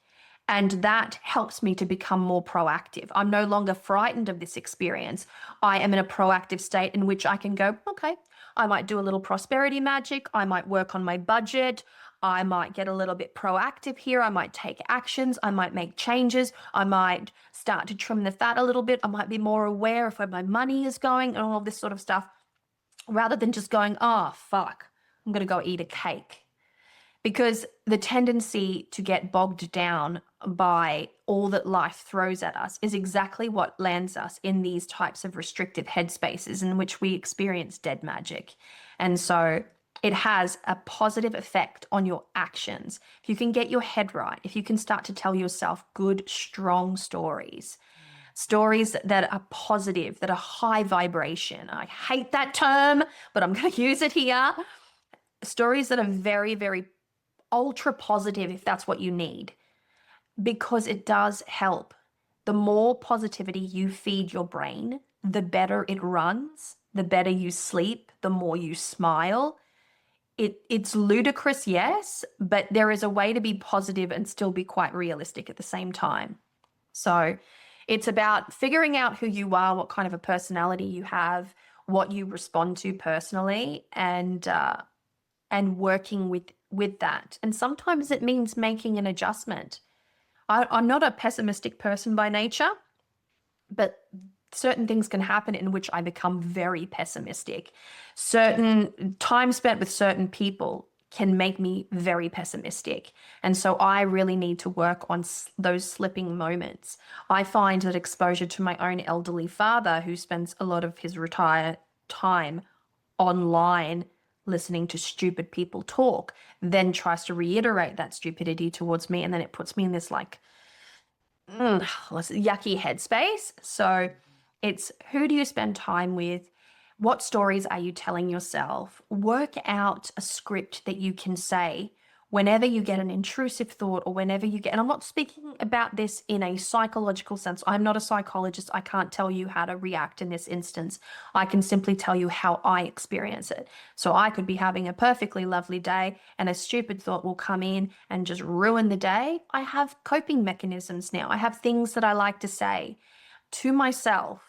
And that helps me to become more proactive. I'm no longer frightened of this experience. I am in a proactive state in which I can go, okay, I might do a little prosperity magic. I might work on my budget. I might get a little bit proactive here. I might take actions. I might make changes. I might start to trim the fat a little bit. I might be more aware of where my money is going and all of this sort of stuff, rather than just going, oh, fuck, I'm going to go eat a cake. Because the tendency to get bogged down by all that life throws at us is exactly what lands us in these types of restrictive headspaces in which we experience dead magic. And so it has a positive effect on your actions. If you can get your head right, if you can start to tell yourself good, strong stories, stories that are positive, that are high vibration. I hate that term, but I'm going to use it here. Stories that are very, very ultra positive, if that's what you need, because it does help. The more positivity you feed your brain, the better it runs, the better you sleep, the more you smile. It's ludicrous, yes, but there is a way to be positive and still be quite realistic at the same time. So it's about figuring out who you are, what kind of a personality you have, what you respond to personally, and working with that. And sometimes it means making an adjustment. I'm not a pessimistic person by nature, but certain things can happen in which I become very pessimistic. Certain time spent with certain people can make me very pessimistic. And so I really need to work on those slipping moments. I find that exposure to my own elderly father, who spends a lot of his retired time online listening to stupid people talk, then tries to reiterate that stupidity towards me, and then it puts me in this yucky headspace. So it's, who do you spend time with? What stories are you telling yourself? Work out a script that you can say whenever you get an intrusive thought, or whenever you get, and I'm not speaking about this in a psychological sense. I'm not a psychologist. I can't tell you how to react in this instance. I can simply tell you how I experience it. So I could be having a perfectly lovely day and a stupid thought will come in and just ruin the day. I have coping mechanisms now. I have things that I like to say to myself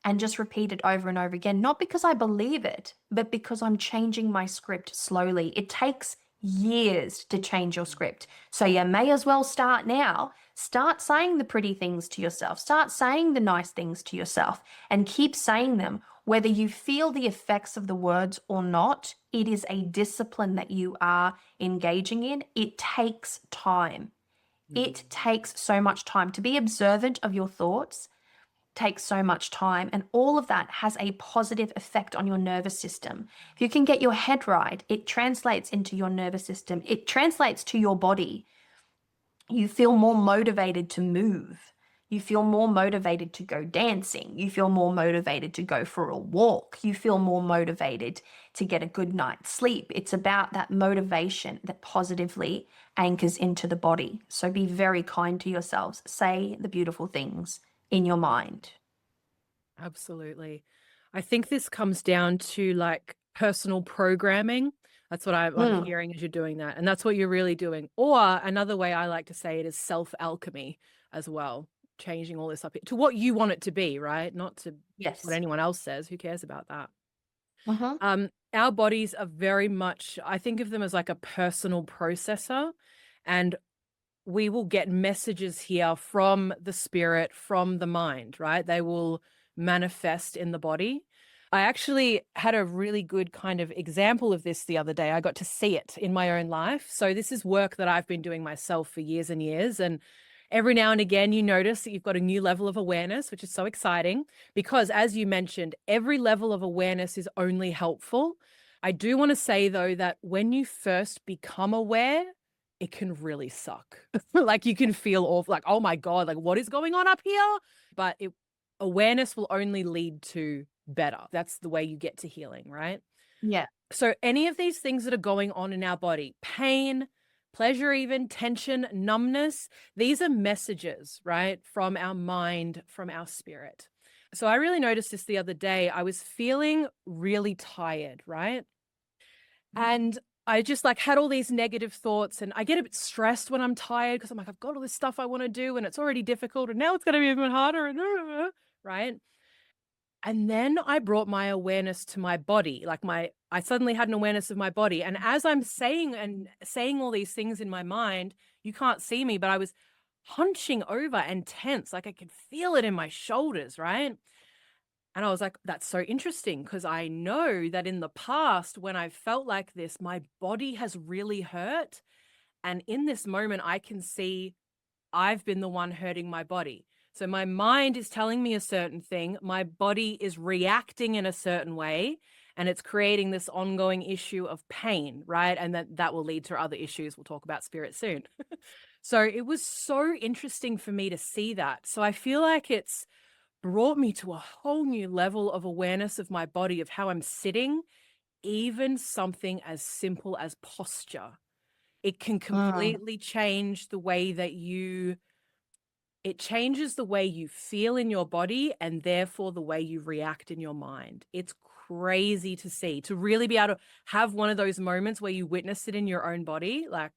and just repeat it over and over again, not because I believe it, but because I'm changing my script slowly. It takes years to change your script. So you may as well start now. Start saying the pretty things to yourself. Start saying the nice things to yourself, and keep saying them. Whether you feel the effects of the words or not, it is a discipline that you are engaging in. It takes time. It takes so much time to be observant of your thoughts. takes so much time, and all of that has a positive effect on your nervous system. If you can get your head right, it translates into your nervous system. It translates to your body. You feel more motivated to move. You feel more motivated to go dancing. You feel more motivated to go for a walk. You feel more motivated to get a good night's sleep. It's about that motivation that positively anchors into the body. So be very kind to yourselves. Say the beautiful things in your mind. Absolutely. I think this comes down to like personal programming. That's what I'm hearing as you're doing that. And that's what you're really doing. Or another way I like to say it is self-alchemy as well, changing all this up to what you want it to be, right? Not to what Yes. anyone else says. Who cares about that? Mm-hmm. Our bodies are very much, I think of them as like a personal processor, and we will get messages here from the spirit, from the mind, right? They will manifest in the body. I actually had a really good kind of example of this the other day. I got to see it in my own life. So this is work that I've been doing myself for years and years. And every now and again, you notice that you've got a new level of awareness, which is so exciting because, as you mentioned, every level of awareness is only helpful. I do want to say, though, that when you first become aware, it can really suck. Like you can feel awful, like, oh my God, like what is going on up here? But awareness will only lead to better. That's the way you get to healing, right? Yeah. So any of these things that are going on in our body, pain, pleasure, even tension, numbness, these are messages, right? From our mind, from our spirit. So I really noticed this the other day. I was feeling really tired, right? And I just like had all these negative thoughts, and I get a bit stressed when I'm tired because I'm like, I've got all this stuff I want to do and it's already difficult and now it's going to be even harder and right? And then I brought my awareness to my body. I suddenly had an awareness of my body. And as I'm saying all these things in my mind, you can't see me, but I was hunching over and tense. Like I could feel it in my shoulders, right? And I was like, that's so interesting because I know that in the past, when I felt like this, my body has really hurt. And in this moment, I can see I've been the one hurting my body. So my mind is telling me a certain thing. My body is reacting in a certain way. And it's creating this ongoing issue of pain, right? And that will lead to other issues. We'll talk about spirit soon. So it was so interesting for me to see that. So I feel like it's brought me to a whole new level of awareness of my body, of how I'm sitting, even something as simple as posture. It can completely change the way that it changes the way you feel in your body and therefore the way you react in your mind. It's crazy to see, to really be able to have one of those moments where you witness it in your own body, like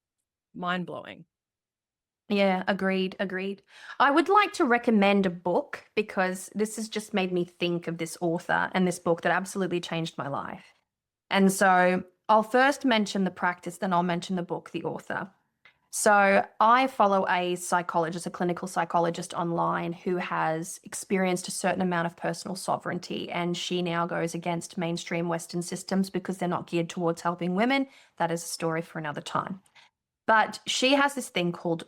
mind blowing. Yeah, agreed, agreed. I would like to recommend a book because this has just made me think of this author and this book that absolutely changed my life. And so I'll first mention the practice, then I'll mention the book, the author. So I follow a psychologist, a clinical psychologist online who has experienced a certain amount of personal sovereignty, and she now goes against mainstream Western systems because they're not geared towards helping women. That is a story for another time. But she has this thing called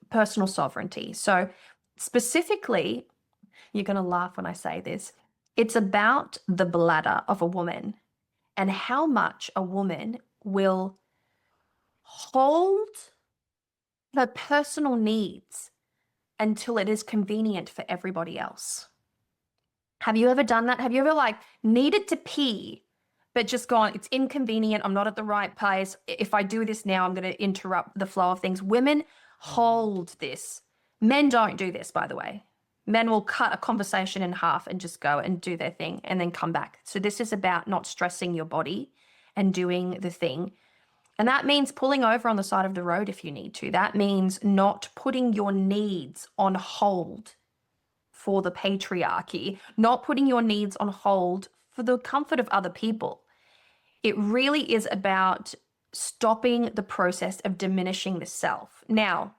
personal sovereignty. So specifically, you're going to laugh when I say this, it's about the bladder of a woman and how much a woman will hold her personal needs until it is convenient for everybody else. Have you ever done that? Have you ever like needed to pee, but just gone, it's inconvenient, I'm not at the right place. If I do this now, I'm going to interrupt the flow of things. Women hold this. Men don't do this, by the way. Men will cut a conversation in half and just go and do their thing and then come back. So this is about not stressing your body and doing the thing. And that means pulling over on the side of the road if you need to. That means not putting your needs on hold for the patriarchy, not putting your needs on hold for the comfort of other people. It really is about stopping the process of diminishing the self. Now,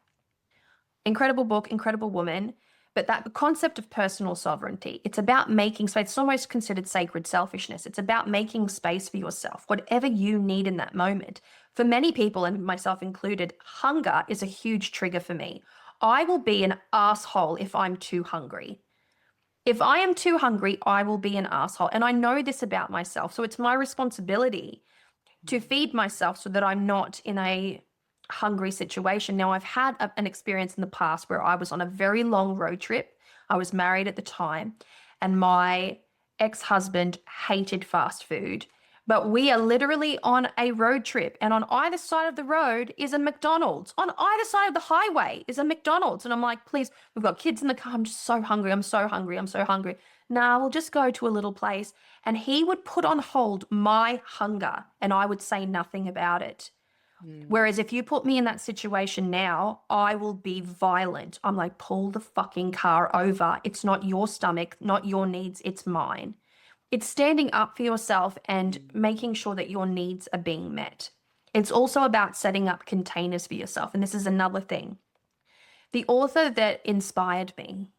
incredible book, incredible woman, but that concept of personal sovereignty, it's about making space. It's almost considered sacred selfishness. It's about making space for yourself, whatever you need in that moment. For many people, and myself included, hunger is a huge trigger for me. I will be an asshole if I'm too hungry. If I am too hungry, I will be an asshole. And I know this about myself. So it's my responsibility to feed myself so that I'm not in a hungry situation. Now, I've had an experience in the past where I was on a very long road trip. I was married at the time, and my ex-husband hated fast food. But we are literally on a road trip, and on either side of the road is a McDonald's. On either side of the highway is a McDonald's. And I'm like, please, we've got kids in the car. I'm just so hungry. I'm so hungry. I'm so hungry. Nah, we'll just go to a little place. And he would put on hold my hunger, and I would say nothing about it. Whereas if you put me in that situation now, I will be violent. I'm like, pull the fucking car over. It's not your stomach, not your needs, it's mine. It's standing up for yourself and making sure that your needs are being met. It's also about setting up containers for yourself. And this is another thing. The author that inspired me,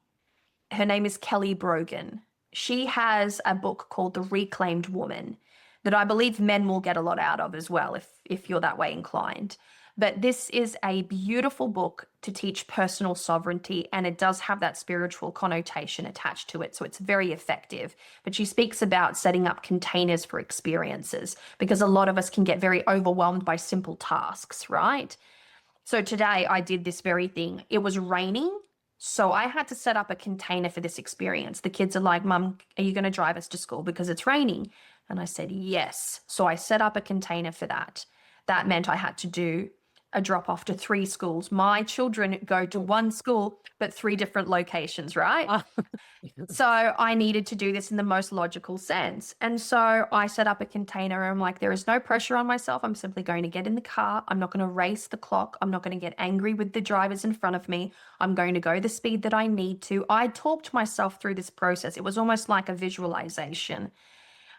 her name is Kelly Brogan. She has a book called The Reclaimed Woman that I believe men will get a lot out of as well if you're that way inclined. But this is a beautiful book to teach personal sovereignty, and it does have that spiritual connotation attached to it, so it's very effective. But she speaks about setting up containers for experiences, because a lot of us can get very overwhelmed by simple tasks, right? So today I did this very thing. It was raining, so I had to set up a container for this experience. The kids are like, Mum, are you going to drive us to school because it's raining? And I said, yes. So I set up a container for that. That meant I had to do a drop off to 3 schools. My children go to 1 school, but 3 different locations, right? So I needed to do this in the most logical sense. And so I set up a container. I'm like, there is no pressure on myself. I'm simply going to get in the car. I'm not going to race the clock. I'm not going to get angry with the drivers in front of me. I'm going to go the speed that I need to. I talked myself through this process. It was almost like a visualization.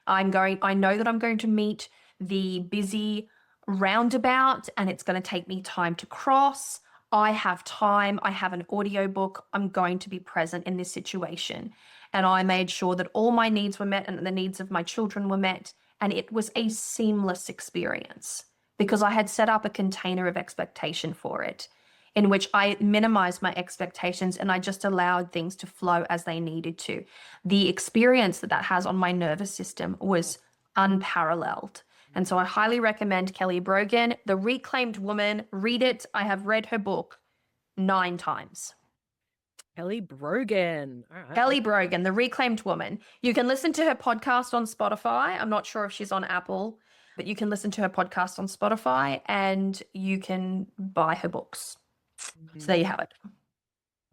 I know that I'm going to meet the busy roundabout and it's going to take me time to cross. I have time. I have an audiobook. I'm going to be present in this situation. And I made sure that all my needs were met and the needs of my children were met. And it was a seamless experience because I had set up a container of expectation for it, in which I minimized my expectations and I just allowed things to flow as they needed to. The experience that has on my nervous system was unparalleled. And so I highly recommend Kelly Brogan, The Reclaimed Woman. Read it. I have read her book 9 times. Kelly Brogan. All right. Kelly Brogan, The Reclaimed Woman. You can listen to her podcast on Spotify. I'm not sure if she's on Apple, but you can listen to her podcast on Spotify and you can buy her books. So there you have it.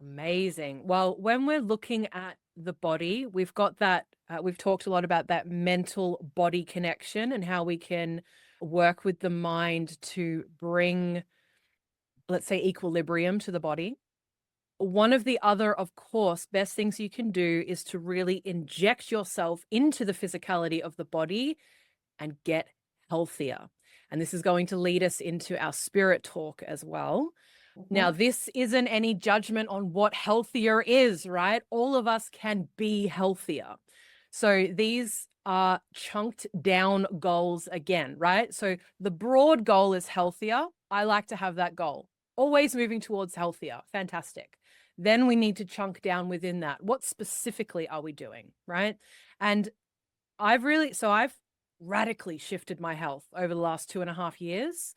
Amazing. Well, when we're looking at the body, we've got that, we've talked a lot about that mental body connection and how we can work with the mind to bring, let's say, equilibrium to the body. One of the other, of course, best things you can do is to really inject yourself into the physicality of the body and get healthier. And this is going to lead us into our spirit talk as well. Now, this isn't any judgment on what healthier is, right? All of us can be healthier. So these are chunked down goals again, right? So the broad goal is healthier. I like to have that goal. Always moving towards healthier. Fantastic. Then we need to chunk down within that. What specifically are we doing, right? And I've radically shifted my health over the last 2.5 years,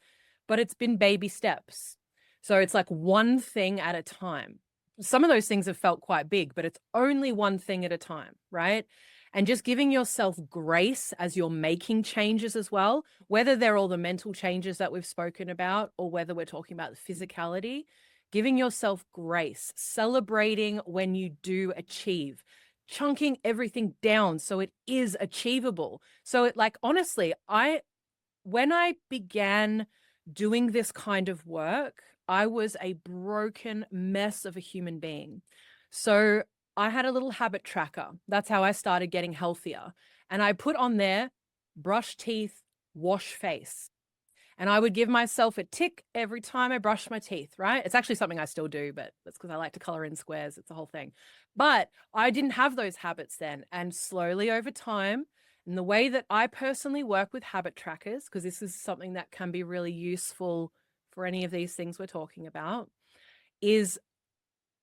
but it's been baby steps. So it's like one thing at a time. Some of those things have felt quite big, but it's only one thing at a time, right? And just giving yourself grace as you're making changes as well, whether they're all the mental changes that we've spoken about or whether we're talking about the physicality, giving yourself grace, celebrating when you do achieve, chunking everything down so it is achievable. So it, like, honestly, when I began doing this kind of work, I was a broken mess of a human being. So I had a little habit tracker. That's how I started getting healthier. And I put on there, brush teeth, wash face. And I would give myself a tick every time I brushed my teeth, right? It's actually something I still do, but that's because I like to color in squares. It's a whole thing. But I didn't have those habits then. And slowly over time, and the way that I personally work with habit trackers, because this is something that can be really useful for any of these things we're talking about, is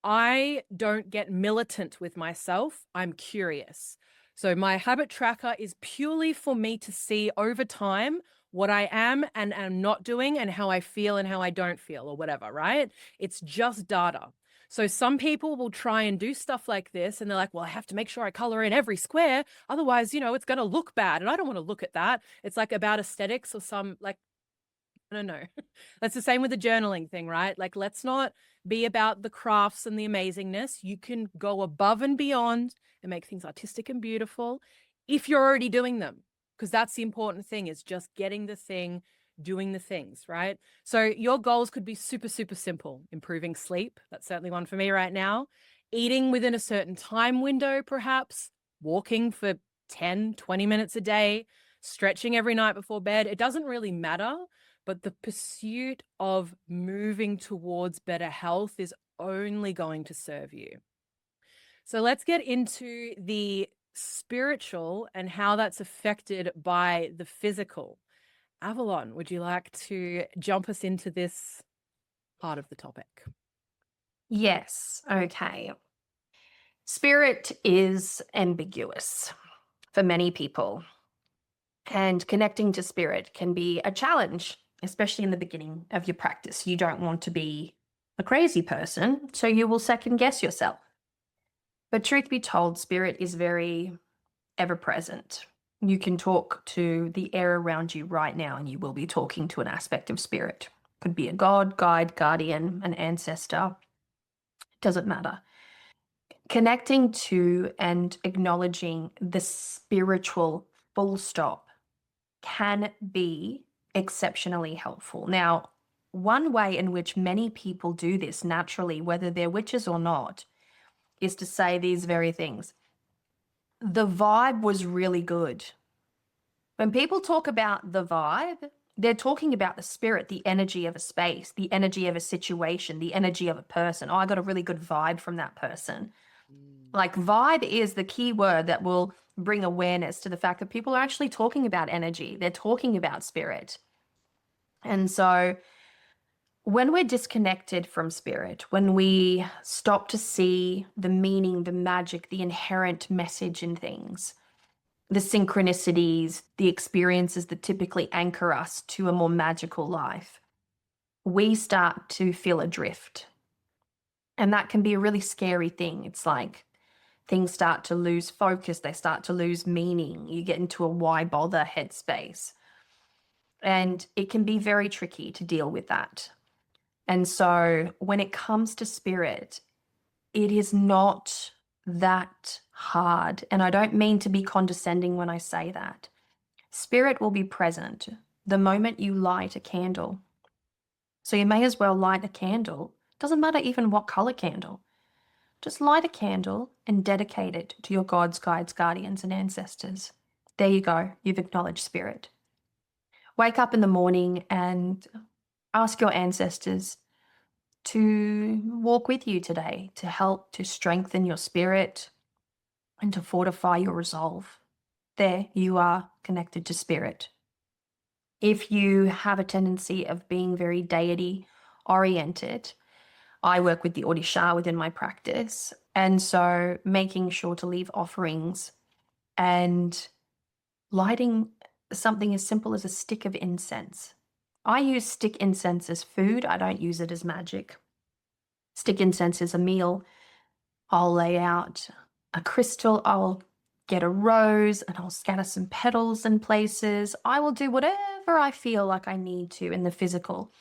I don't get militant with myself. I'm curious. So my habit tracker is purely for me to see over time what I am and am not doing and how I feel and how I don't feel or whatever, right? It's just data. So some people will try and do stuff like this and they're like, well, I have to make sure I color in every square. Otherwise, it's going to look bad. And I don't want to look at that. It's like about aesthetics or some like, I don't know. That's the same with the journaling thing, right? Like, let's not be about the crafts and the amazingness. You can go above and beyond and make things artistic and beautiful if you're already doing them, because that's the important thing, is just getting the thing, doing the things, right? So your goals could be super, super simple. Improving sleep. That's certainly one for me right now. Eating within a certain time window, perhaps. Walking for 10, 20 minutes a day. Stretching every night before bed. It doesn't really matter. But the pursuit of moving towards better health is only going to serve you. So let's get into the spiritual and how that's affected by the physical. Avalon, would you like to jump us into this part of the topic? Yes. Okay. Spirit is ambiguous for many people, and connecting to spirit can be a challenge, especially in the beginning of your practice. You don't want to be a crazy person, so you will second guess yourself. But truth be told, spirit is very ever present. You can talk to the air around you right now, and you will be talking to an aspect of spirit. Could be a god, guide, guardian, an ancestor. Doesn't matter. Connecting to and acknowledging the spiritual full stop can be exceptionally helpful. Now, one way in which many people do this naturally, whether they're witches or not, is to say these very things. The vibe was really good. When people talk about the vibe, they're talking about the spirit, the energy of a space, the energy of a situation, the energy of a person. Oh, I got a really good vibe from that person. Like, vibe is the key word that will bring awareness to the fact that people are actually talking about energy. They're talking about spirit. And so when we're disconnected from spirit, when we stop to see the meaning, the magic, the inherent message in things, the synchronicities, the experiences that typically anchor us to a more magical life, we start to feel adrift. And that can be a really scary thing. It's like things start to lose focus, they start to lose meaning. You get into a why bother headspace. And it can be very tricky to deal with that. And so when it comes to spirit, it is not that hard. And I don't mean to be condescending when I say that. Spirit will be present the moment you light a candle. So you may as well light a candle. Doesn't matter even what color candle. Just light a candle and dedicate it to your gods, guides, guardians, and ancestors. There you go. You've acknowledged spirit. Wake up in the morning and ask your ancestors to walk with you today, to help to strengthen your spirit and to fortify your resolve. There you are connected to spirit. If you have a tendency of being very deity oriented, I work with the Odisha within my practice. And so making sure to leave offerings and lighting something as simple as a stick of incense. I use stick incense as food. I don't use it as magic. Stick incense is a meal. I'll lay out a crystal. I'll get a rose and I'll scatter some petals in places. I will do whatever I feel like I need to in the physical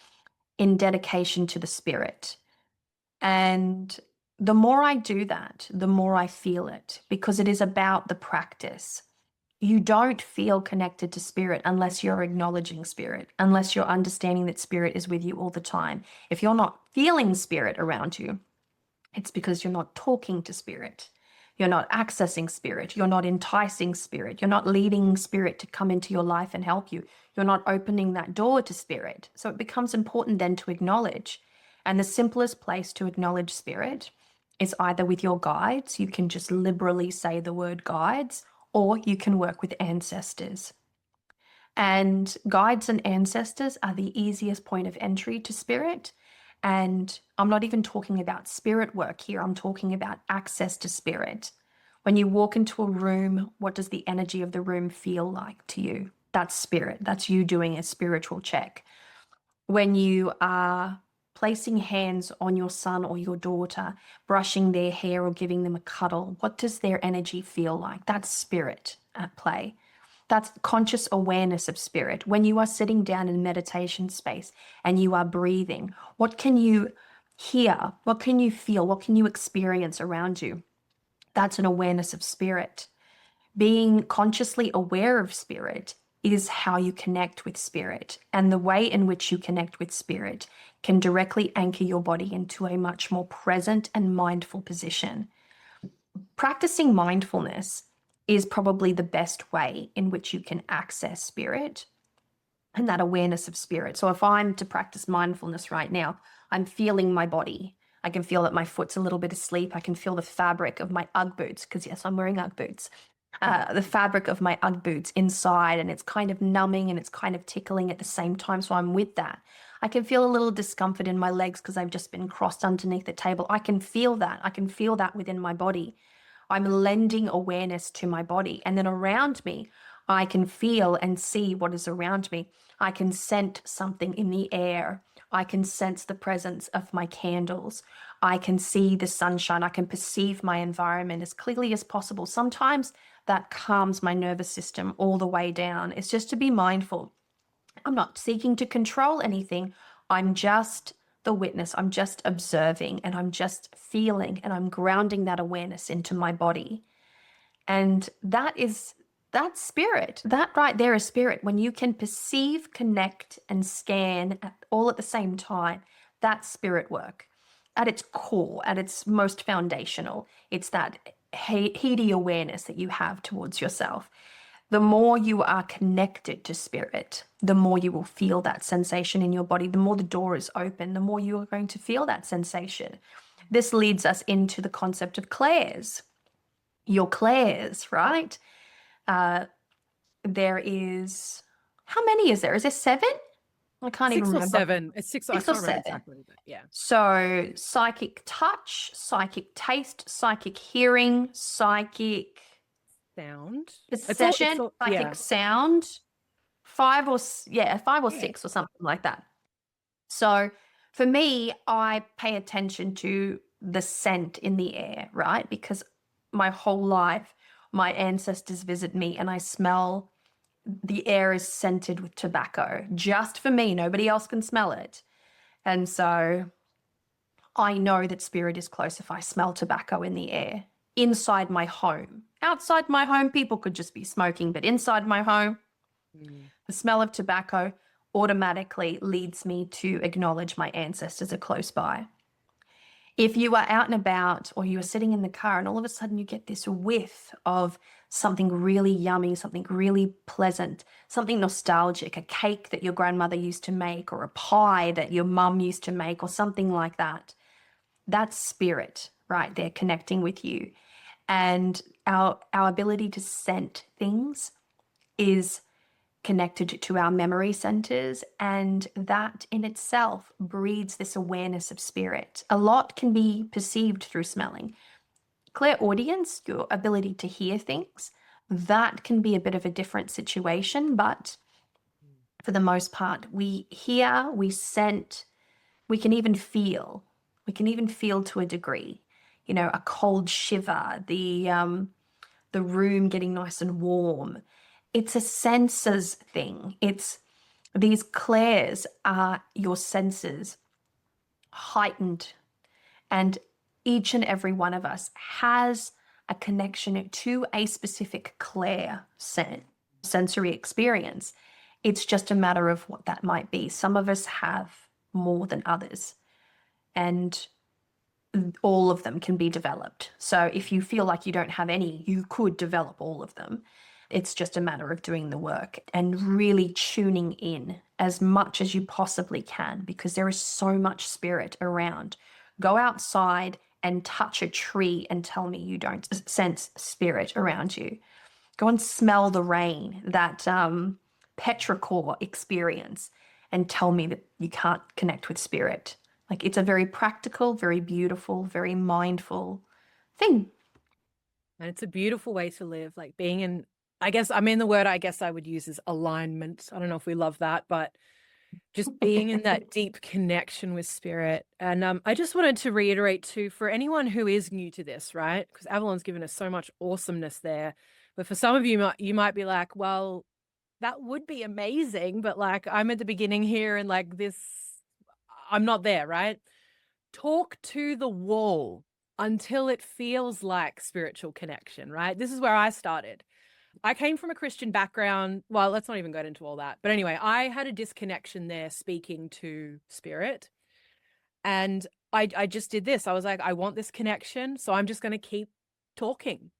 in dedication to the spirit. And the more I do that, the more I feel it, because it is about the practice. You don't feel connected to spirit unless you're acknowledging spirit, unless you're understanding that spirit is with you all the time. If you're not feeling spirit around you, it's because you're not talking to spirit. You're not accessing spirit. You're not enticing spirit. You're not leading spirit to come into your life and help you. You're not opening that door to spirit. So it becomes important then to acknowledge. And the simplest place to acknowledge spirit is either with your guides. You can just liberally say the word guides, or you can work with ancestors. And guides and ancestors are the easiest point of entry to spirit. And I'm not even talking about spirit work here. I'm talking about access to spirit. When you walk into a room, what does the energy of the room feel like to you? That's spirit. That's you doing a spiritual check. When you are placing hands on your son or your daughter, brushing their hair or giving them a cuddle, what does their energy feel like? That's spirit at play. That's conscious awareness of spirit. When you are sitting down in meditation space and you are breathing, what can you hear? What can you feel? What can you experience around you? That's an awareness of spirit. Being consciously aware of spirit is how you connect with spirit. And the way in which you connect with spirit can directly anchor your body into a much more present and mindful position. Practicing mindfulness is probably the best way in which you can access spirit and that awareness of spirit. So if I'm to practice mindfulness right now, I'm feeling my body. I can feel that my foot's a little bit asleep. I can feel the fabric of my Ugg boots, because yes, I'm wearing Ugg boots. The fabric of my Ugg boots inside, and it's kind of numbing and it's kind of tickling at the same time. So I'm with that. I can feel a little discomfort in my legs because I've just been crossed underneath the table. I can feel that. I can feel that within my body. I'm lending awareness to my body. And then around me, I can feel and see what is around me. I can scent something in the air. I can sense the presence of my candles. I can see the sunshine. I can perceive my environment as clearly as possible. Sometimes that calms my nervous system all the way down. It's just to be mindful. I'm not seeking to control anything. I'm just the witness. I'm just observing, and I'm just feeling, and I'm grounding that awareness into my body. And that's spirit. That right there is spirit. When you can perceive, connect, and scan all at the same time, that's spirit work. At its core, at its most foundational, it's that heady awareness that you have towards yourself. The more you are connected to spirit, the more you will feel that sensation in your body. The more the door is open, the more you are going to feel that sensation. This leads us into the concept of clairs. Your clairs, right? There is, how many is there? Is there 7? I can't even remember. 6 or 7. It's 6. I 6 or can't remember 7. exactly, but yeah. So psychic touch, psychic taste, psychic hearing, psychic Sound. perception, psychic sound. 5 or 6 or something like that. So for me, I pay attention to the scent in the air, right? Because my whole life, my ancestors visit me and I smell the air is scented with tobacco just for me. Nobody else can smell it. And so I know that spirit is close if I smell tobacco in the air inside my home. Outside my home, people could just be smoking, but inside my home, the smell of tobacco automatically leads me to acknowledge my ancestors are close by. If you are out and about, or you are sitting in the car and all of a sudden you get this whiff of something really yummy, something really pleasant, something nostalgic, a cake that your grandmother used to make, or a pie that your mum used to make, or something like that, that's spirit right there connecting with you. And our ability to scent things is connected to our memory centers, and that in itself breeds this awareness of spirit. A lot can be perceived through smelling. Clairaudience, your ability to hear things, that can be a bit of a different situation, but for the most part, we hear, we scent, we can even feel. We can even feel to a degree. You know, a cold shiver, the room getting nice and warm. It's a senses thing. It's these clairs are your senses heightened, and each and every one of us has a connection to a specific clair sensory experience. It's just a matter of what that might be. Some of us have more than others, and all of them can be developed. So if you feel like you don't have any, you could develop all of them. It's just a matter of doing the work and really tuning in as much as you possibly can, because there is so much spirit around. Go outside and touch a tree and tell me you don't sense spirit around you. Go and smell the rain, that petrichor experience, and tell me that you can't connect with spirit. Like it's a very practical, very beautiful, very mindful thing. And it's a beautiful way to live, like being in, I guess, I mean, the word I guess I would use is alignment. I don't know if we love that, but just being in that deep connection with spirit. And I just wanted to reiterate too, for anyone who is new to this, right? Because Avalon's given us so much awesomeness there. But for some of you, you might be like, well, that would be amazing, but like I'm at the beginning here and like this, I'm not there, right? Talk to the wall until it feels like spiritual connection, right? This is where I started. I came from a Christian background. Well, let's not even go into all that. But anyway, I had a disconnection there speaking to spirit. And I just did this. I was like, I want this connection. So I'm just going to keep talking.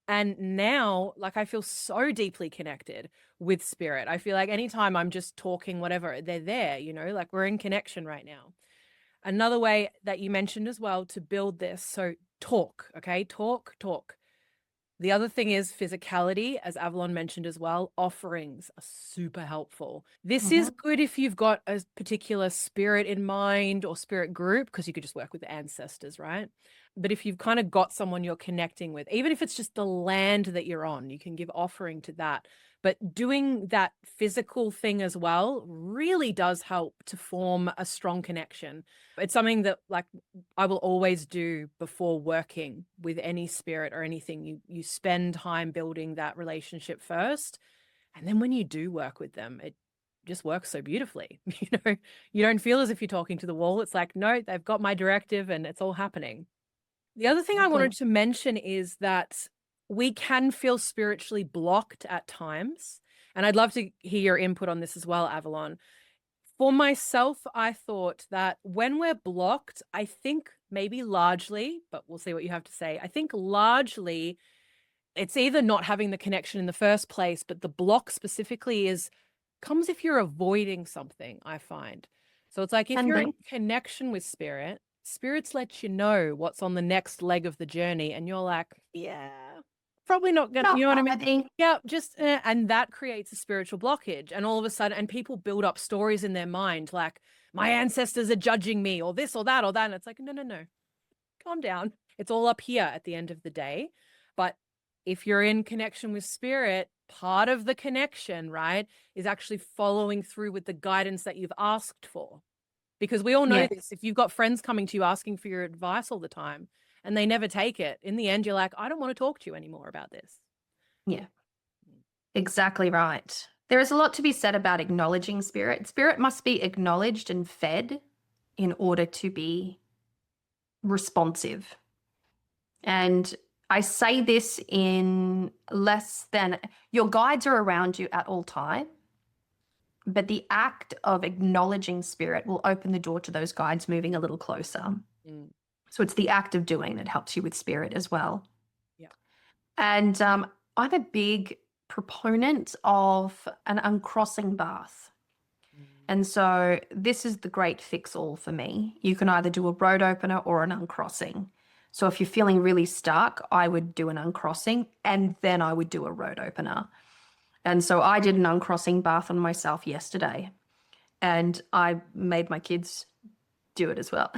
And now, like, I feel so deeply connected with spirit. I feel like anytime I'm just talking, whatever, they're there, you know, like we're in connection right now. Another way that you mentioned as well to build this. So talk, okay? Talk. The other thing is physicality, as Avalon mentioned as well. Offerings are super helpful. This is good if you've got a particular spirit in mind or spirit group, because you could just work with the ancestors, right? But if you've kind of got someone you're connecting with, even if it's just the land that you're on, you can give offering to that. But doing that physical thing as well really does help to form a strong connection. It's something that like I will always do before working with any spirit or anything. You spend time building that relationship first. And then when you do work with them, it just works so beautifully. You know, you don't feel as if you're talking to the wall. It's like, no, they've got my directive and it's all happening. The other thing I wanted to mention is that we can feel spiritually blocked at times. And I'd love to hear your input on this as well, Avalon. For myself, I thought that when we're blocked, I think maybe largely, but we'll see what you have to say. I think largely it's either not having the connection in the first place, but the block specifically comes if you're avoiding something, I find. So it's like if you're in connection with spirit, spirits let you know what's on the next leg of the journey, and you're like, yeah, probably not gonna, you know what I mean? Yeah, just and that creates a spiritual blockage, and all of a sudden, and people build up stories in their mind like my ancestors are judging me, or this or that or that, and it's like no, calm down. It's all up here at the end of the day. But if you're in connection with spirit, part of the connection, right, is actually following through with the guidance that you've asked for. Because we all know this. If you've got friends coming to you asking for your advice all the time and they never take it, in the end, you're like, I don't want to talk to you anymore about this. Yeah, exactly right. There is a lot to be said about acknowledging spirit. Spirit must be acknowledged and fed in order to be responsive. And I say this in less than your guides are around you at all time, but the act of acknowledging spirit will open the door to those guides moving a little closer. So it's the act of doing that helps you with spirit as well. Yeah. And I'm a big proponent of an uncrossing bath. And so this is the great fix-all for me. You can either do a road opener or an uncrossing. So if you're feeling really stuck, I would do an uncrossing and then I would do a road opener. And so I did an uncrossing bath on myself yesterday and I made my kids do it as well.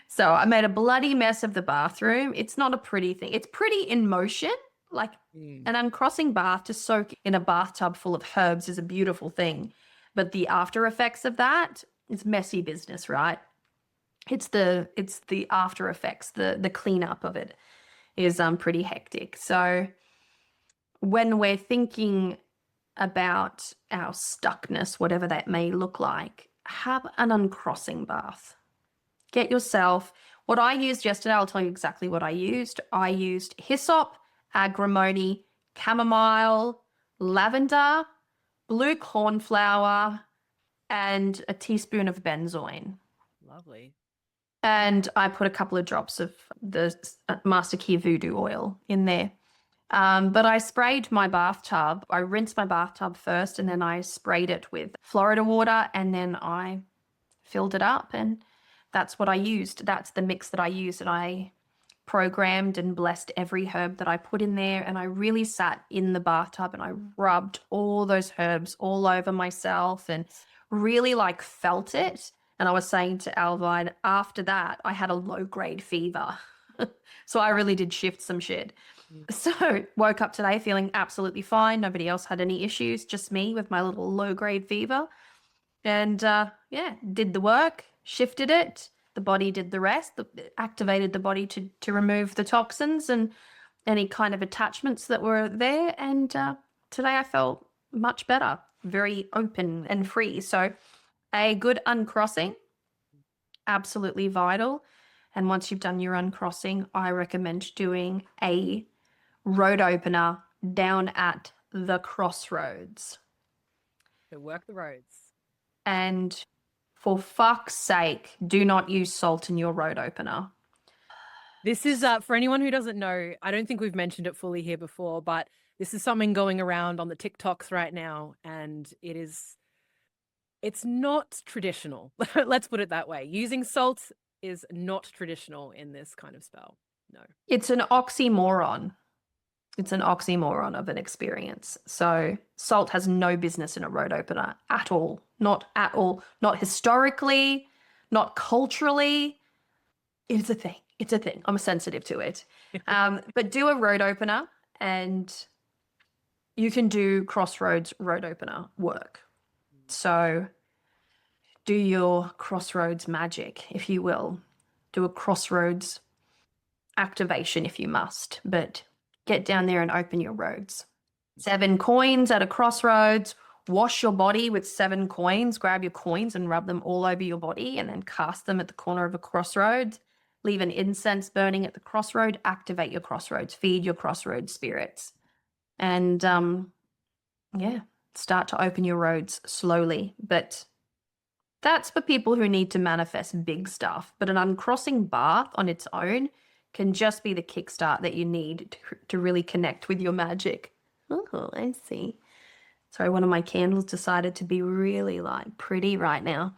So I made a bloody mess of the bathroom. It's not a pretty thing. It's pretty in motion. Like an uncrossing bath to soak in a bathtub full of herbs is a beautiful thing. But the after effects of that is messy business, right? It's the after effects, the cleanup of it is pretty hectic. So when we're thinking about our stuckness, whatever that may look like, have an uncrossing bath. Get yourself, what I used yesterday, I'll tell you exactly what I used. I used hyssop, agrimony, chamomile, lavender, blue cornflower, and a teaspoon of benzoin. Lovely. And I put a couple of drops of the Master Key Voodoo oil in there. But I sprayed my bathtub. I rinsed my bathtub first and then I sprayed it with Florida water and then I filled it up and that's what I used. That's the mix that I used and I programmed and blessed every herb that I put in there and I really sat in the bathtub and I rubbed all those herbs all over myself and really like felt it. And I was saying to Alvine, after that, I had a low-grade fever. So I really did shift some shit. So woke up today feeling absolutely fine. Nobody else had any issues, just me with my little low-grade fever. And yeah, did the work, shifted it. The body did the rest, activated the body to remove the toxins and any kind of attachments that were there. And today I felt much better, very open and free. So a good uncrossing, absolutely vital. And once you've done your uncrossing, I recommend doing a road opener down at the crossroads. So work the roads. And for fuck's sake, do not use salt in your road opener. This is for anyone who doesn't know, I don't think we've mentioned it fully here before, but this is something going around on the TikToks right now, and it's not traditional. Let's put it that way. Using salt is not traditional in this kind of spell. No. It's an oxymoron. It's an oxymoron of an experience. So salt has no business in a road opener at all. Not at all. Not historically, not culturally. It's a thing. It's a thing. I'm sensitive to it. But do a road opener and you can do crossroads road opener work. So do your crossroads magic, if you will. Do a crossroads activation if you must, but get down there and open your roads. 7 coins at a crossroads. Wash your body with 7 coins. Grab your coins and rub them all over your body and then cast them at the corner of a crossroads. Leave an incense burning at the crossroad. Activate your crossroads. Feed your crossroads spirits. And yeah, start to open your roads slowly. But that's for people who need to manifest big stuff. But an uncrossing bath on its own can just be the kickstart that you need to really connect with your magic. Oh, I see. Sorry, one of my candles decided to be really like pretty right now.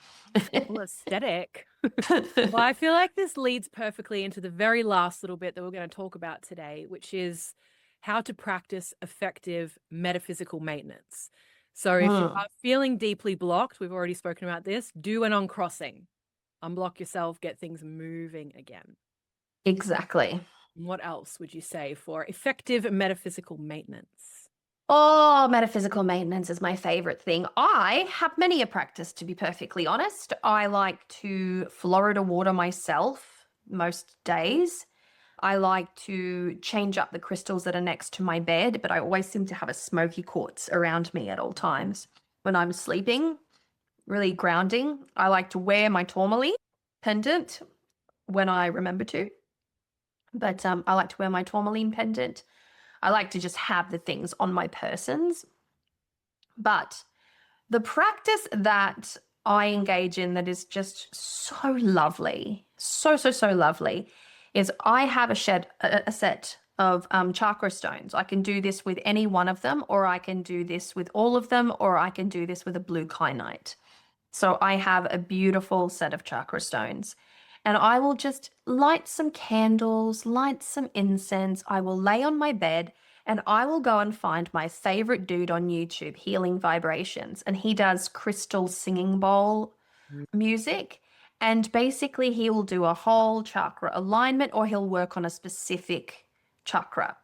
Well, aesthetic. Well, I feel like this leads perfectly into the very last little bit that we're going to talk about today, which is how to practice effective metaphysical maintenance. So if you are feeling deeply blocked, we've already spoken about this, do an uncrossing. Unblock yourself, get things moving again. Exactly. What else would you say for effective metaphysical maintenance? Oh, metaphysical maintenance is my favorite thing. I have many a practice, to be perfectly honest. I like to Florida water myself most days. I like to change up the crystals that are next to my bed, but I always seem to have a smoky quartz around me at all times. When I'm sleeping, really grounding, I like to wear my tourmaline pendant when I remember to. But I like to wear my tourmaline pendant. I like to just have the things on my persons. But the practice that I engage in that is just so lovely, so lovely, is I have a set of chakra stones. I can do this with any one of them, or I can do this with all of them, or I can do this with a blue kyanite. So I have a beautiful set of chakra stones. And I will just light some candles, light some incense. I will lay on my bed and I will go and find my favorite dude on YouTube, Healing Vibrations. And he does crystal singing bowl music. And basically he will do a whole chakra alignment or he'll work on a specific chakra.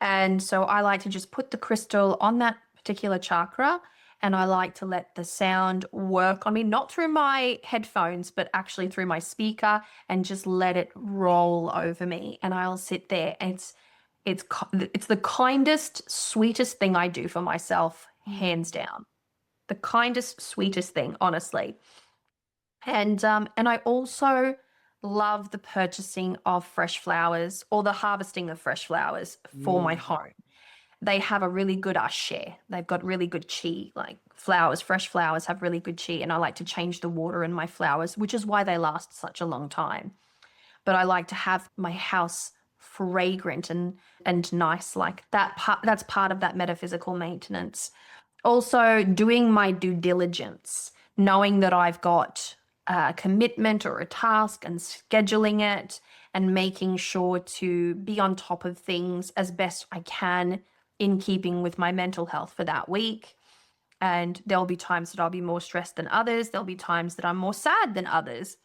And so I like to just put the crystal on that particular chakra and I like to let the sound work on me, not through my headphones, but actually through my speaker and just let it roll over me. And I'll sit there and it's the kindest, sweetest thing I do for myself, hands down. The kindest, sweetest thing, honestly. And I also love the purchasing of fresh flowers or the harvesting of fresh flowers for my home. They have a really good share. They've got really good chi, like flowers, fresh flowers have really good chi. And I like to change the water in my flowers, which is why they last such a long time. But I like to have my house fragrant and nice like that. That's part of that metaphysical maintenance. Also doing my due diligence, knowing that I've got a commitment or a task and scheduling it and making sure to be on top of things as best I can in keeping with my mental health for that week. And there'll be times that I'll be more stressed than others. There'll be times that I'm more sad than others.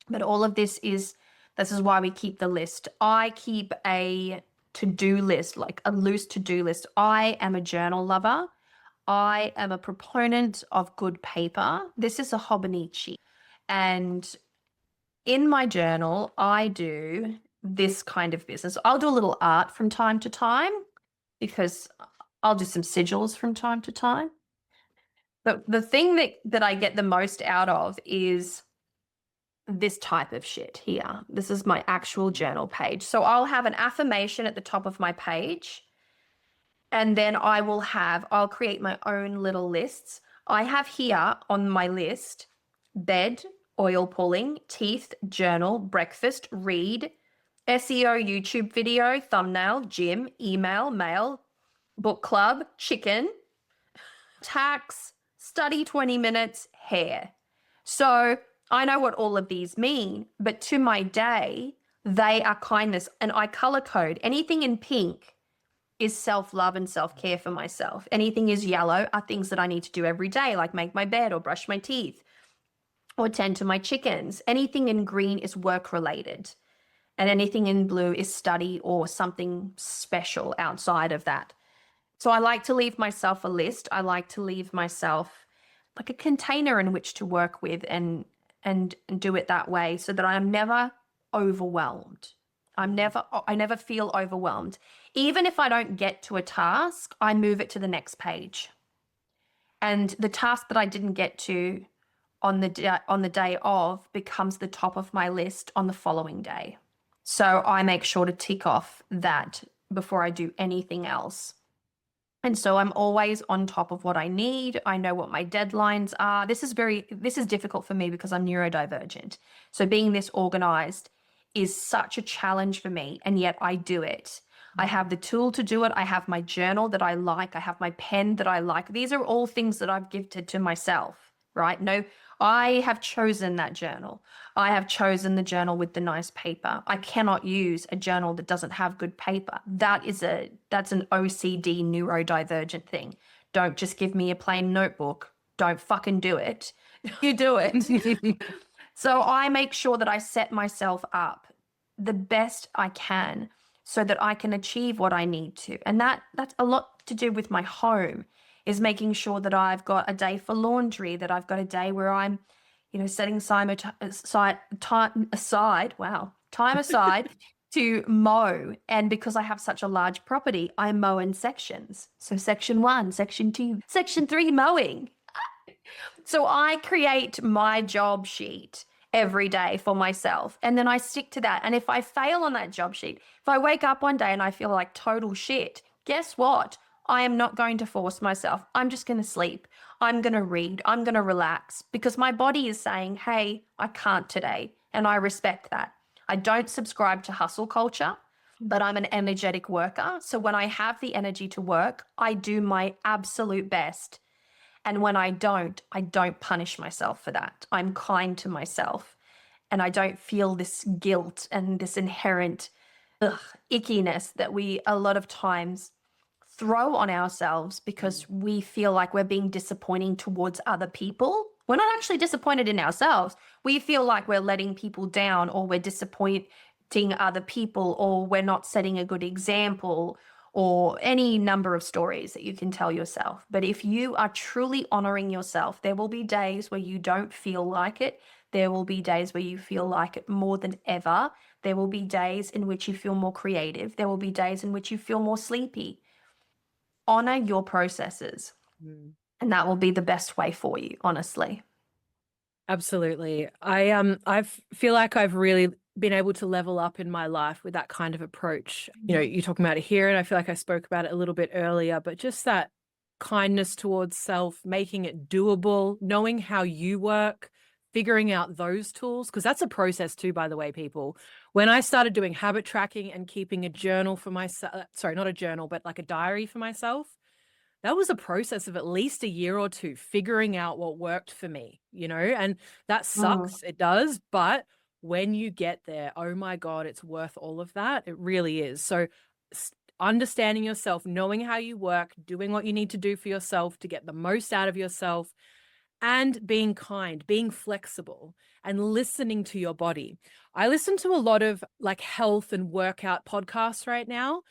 But all of this is why we keep the list. I keep a to-do list, like a loose to-do list. I am a journal lover. I am a proponent of good paper. This is a Hobonichi. And in my journal, I do this kind of business. I'll do a little art from time to time because I'll do some sigils from time to time. But the thing that I get the most out of is this type of shit here. This is my actual journal page. So I'll have an affirmation at the top of my page. And then I'll create my own little lists. I have here on my list, bed, oil pulling, teeth, journal, breakfast, read, SEO, YouTube video, thumbnail, gym, email, mail, book club, chicken, tax, study 20 minutes, hair. So I know what all of these mean, but to my day, they are kindness. And I color code. Anything in pink is self-love and self-care for myself. Anything is yellow are things that I need to do every day, like make my bed or brush my teeth or tend to my chickens. Anything in green is work-related. And anything in blue is study or something special outside of that. So I like to leave myself a list. I like to leave myself like a container in which to work with and do it that way so that I'm never overwhelmed. I never feel overwhelmed. Even if I don't get to a task, I move it to the next page. And the task that I didn't get to on the day of becomes the top of my list on the following day. So I make sure to tick off that before I do anything else. And so I'm always on top of what I need. I know what my deadlines are. This is difficult for me because I'm neurodivergent. So being this organized is such a challenge for me, and yet I do it. I have the tool to do it. I have my journal that I like. I have my pen that I like. These are all things that I've gifted to myself, right? No, I have chosen that journal. I have chosen the journal with the nice paper. I cannot use a journal that doesn't have good paper. That's an OCD neurodivergent thing. Don't just give me a plain notebook. Don't fucking do it. You do it. So I make sure that I set myself up the best I can so that I can achieve what I need to. And that's a lot to do with my home, is making sure that I've got a day for laundry, that I've got a day where I'm, setting time aside to mow. And because I have such a large property, I mow in sections. So section 1, section 2, section 3 mowing. So I create my job sheet every day for myself, and then I stick to that. And if I fail on that job sheet, if I wake up one day and I feel like total shit, guess what? I am not going to force myself. I'm just going to sleep. I'm going to read. I'm going to relax because my body is saying, hey, I can't today. And I respect that. I don't subscribe to hustle culture, but I'm an energetic worker. So when I have the energy to work, I do my absolute best. And when I don't punish myself for that. I'm kind to myself, and I don't feel this guilt and this inherent ickiness that we a lot of times throw on ourselves because we feel like we're being disappointing towards other people. We're not actually disappointed in ourselves. We feel like we're letting people down, or we're disappointing other people, or we're not setting a good example, or any number of stories that you can tell yourself. But if you are truly honoring yourself, there will be days where you don't feel like it. There will be days where you feel like it more than ever. There will be days in which you feel more creative. There will be days in which you feel more sleepy. Honor your processes. And that will be the best way for you, honestly. Absolutely. I feel like I've really been able to level up in my life with that kind of approach. You're talking about it here, and I feel like I spoke about it a little bit earlier, but just that kindness towards self, making it doable, knowing how you work, figuring out those tools, because that's a process too, by the way, people. When I started doing habit tracking and keeping a journal for myself, sorry, not a journal, but like a diary for myself, that was a process of at least a year or two, figuring out what worked for me, and that sucks. It does. But when you get there, oh my God, it's worth all of that. It really is. So understanding yourself, knowing how you work, doing what you need to do for yourself to get the most out of yourself, and being kind, being flexible, and listening to your body. I listen to a lot of like health and workout podcasts right now.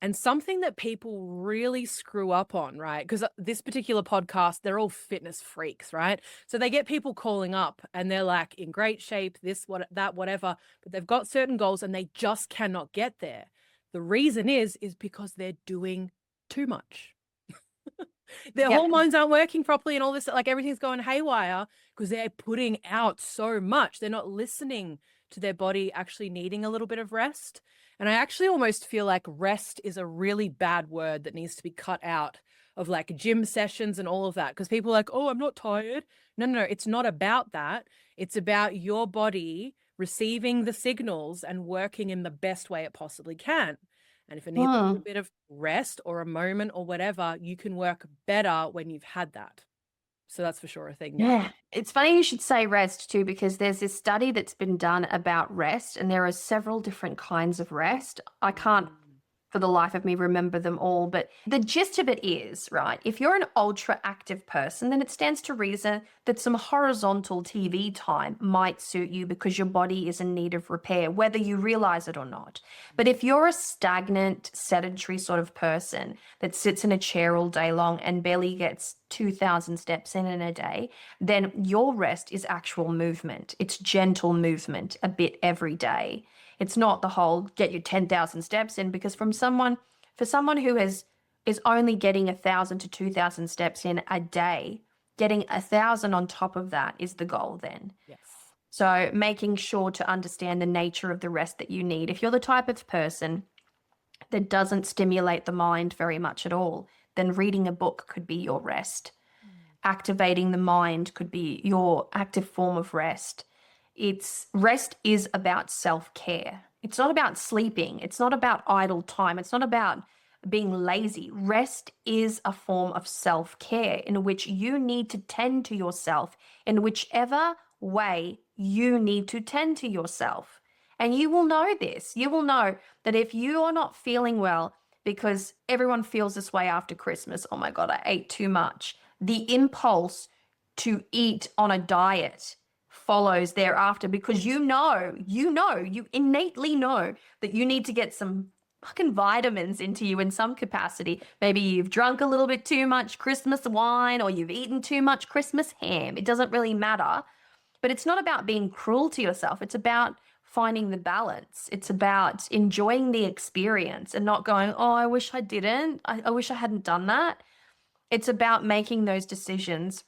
And something that people really screw up on, right? Because this particular podcast, they're all fitness freaks, right? So they get people calling up and they're like in great shape, this, what, that, whatever, but they've got certain goals and they just cannot get there. The reason is because they're doing too much. Their Yep. hormones aren't working properly and all this, like everything's going haywire because they're putting out so much. They're not listening to their body actually needing a little bit of rest. And I actually almost feel like rest is a really bad word that needs to be cut out of like gym sessions and all of that. Because people are like, oh, I'm not tired. No, it's not about that. It's about your body receiving the signals and working in the best way it possibly can. And if it needs a little bit of rest or a moment or whatever, you can work better when you've had that. So that's for sure a thing now. Yeah, it's funny you should say rest too, because there's this study that's been done about rest, and there are several different kinds of rest. I can't for the life of me remember them all, but the gist of it is, right, if you're an ultra active person, then it stands to reason that some horizontal TV time might suit you because your body is in need of repair, whether you realize it or not. But if you're a stagnant, sedentary sort of person that sits in a chair all day long and barely gets 2,000 steps in a day, then your rest is actual movement. It's gentle movement, a bit every day. It's not the whole get your 10,000 steps in, because for someone who is only getting 1,000 to 2,000 steps in a day, getting 1,000 on top of that is the goal then. Yes. So making sure to understand the nature of the rest that you need. If you're the type of person that doesn't stimulate the mind very much at all, then reading a book could be your rest. Activating the mind could be your active form of rest. Rest is about self-care. It's not about sleeping. It's not about idle time. It's not about being lazy. Rest is a form of self-care in which you need to tend to yourself in whichever way you need to tend to yourself. And you will know this. You will know that if you are not feeling well, because everyone feels this way after Christmas, oh my God, I ate too much. The impulse to eat on a diet follows thereafter, because you innately know that you need to get some fucking vitamins into you in some capacity. Maybe you've drunk a little bit too much Christmas wine, or you've eaten too much Christmas ham. It doesn't really matter. But it's not about being cruel to yourself. It's about finding the balance. It's about enjoying the experience and not going, oh, I wish I didn't. I wish I hadn't done that. It's about making those decisions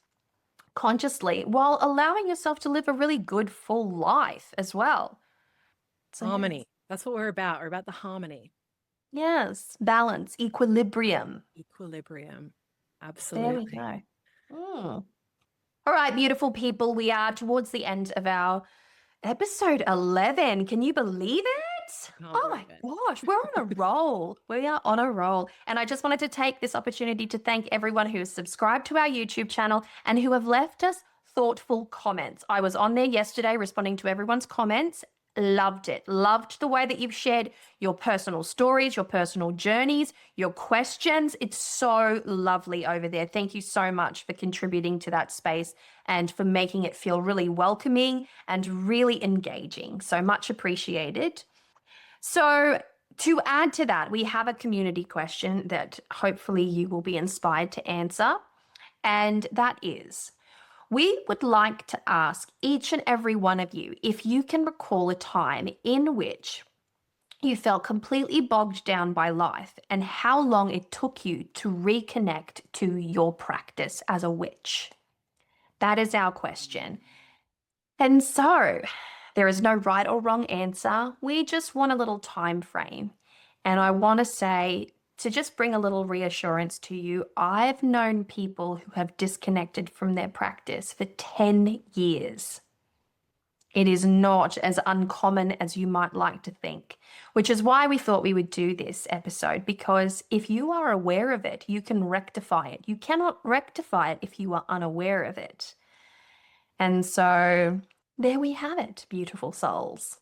consciously while allowing yourself to live a really good, full life as well. So, Harmony. That's what we're about. We're about the harmony. yes, balance, equilibrium. Equilibrium. There Absolutely. we go. All right, beautiful people, we are towards the end of our episode 11. Can you believe it? Oh my gosh, we're on a roll. We are on a roll. And I just wanted to take this opportunity to thank everyone who has subscribed to our YouTube channel and who have left us thoughtful comments. I was on there yesterday responding to everyone's comments. Loved it. Loved the way that you've shared your personal stories, your personal journeys, your questions. It's so lovely over there. Thank you so much for contributing to that space and for making it feel really welcoming and really engaging. So much appreciated. So to add to that, we have a community question that hopefully you will be inspired to answer. And that is, we would like to ask each and every one of you if you can recall a time in which you felt completely bogged down by life and how long it took you to reconnect to your practice as a witch. That is our question. And so there is no right or wrong answer. We just want a little time frame. And I want to say, to just bring a little reassurance to you, I've known people who have disconnected from their practice for 10 years. It is not as uncommon as you might like to think, which is why we thought we would do this episode, because if you are aware of it, you can rectify it. You cannot rectify it if you are unaware of it. And so there we have it, beautiful souls.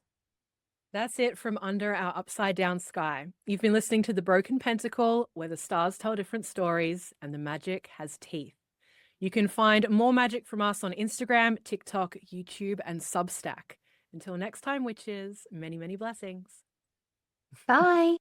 That's it from under our upside down sky. You've been listening to The Broken Pentacle, where the stars tell different stories and the magic has teeth. You can find more magic from us on Instagram, TikTok, YouTube, and Substack. Until next time, witches, many, many blessings. Bye.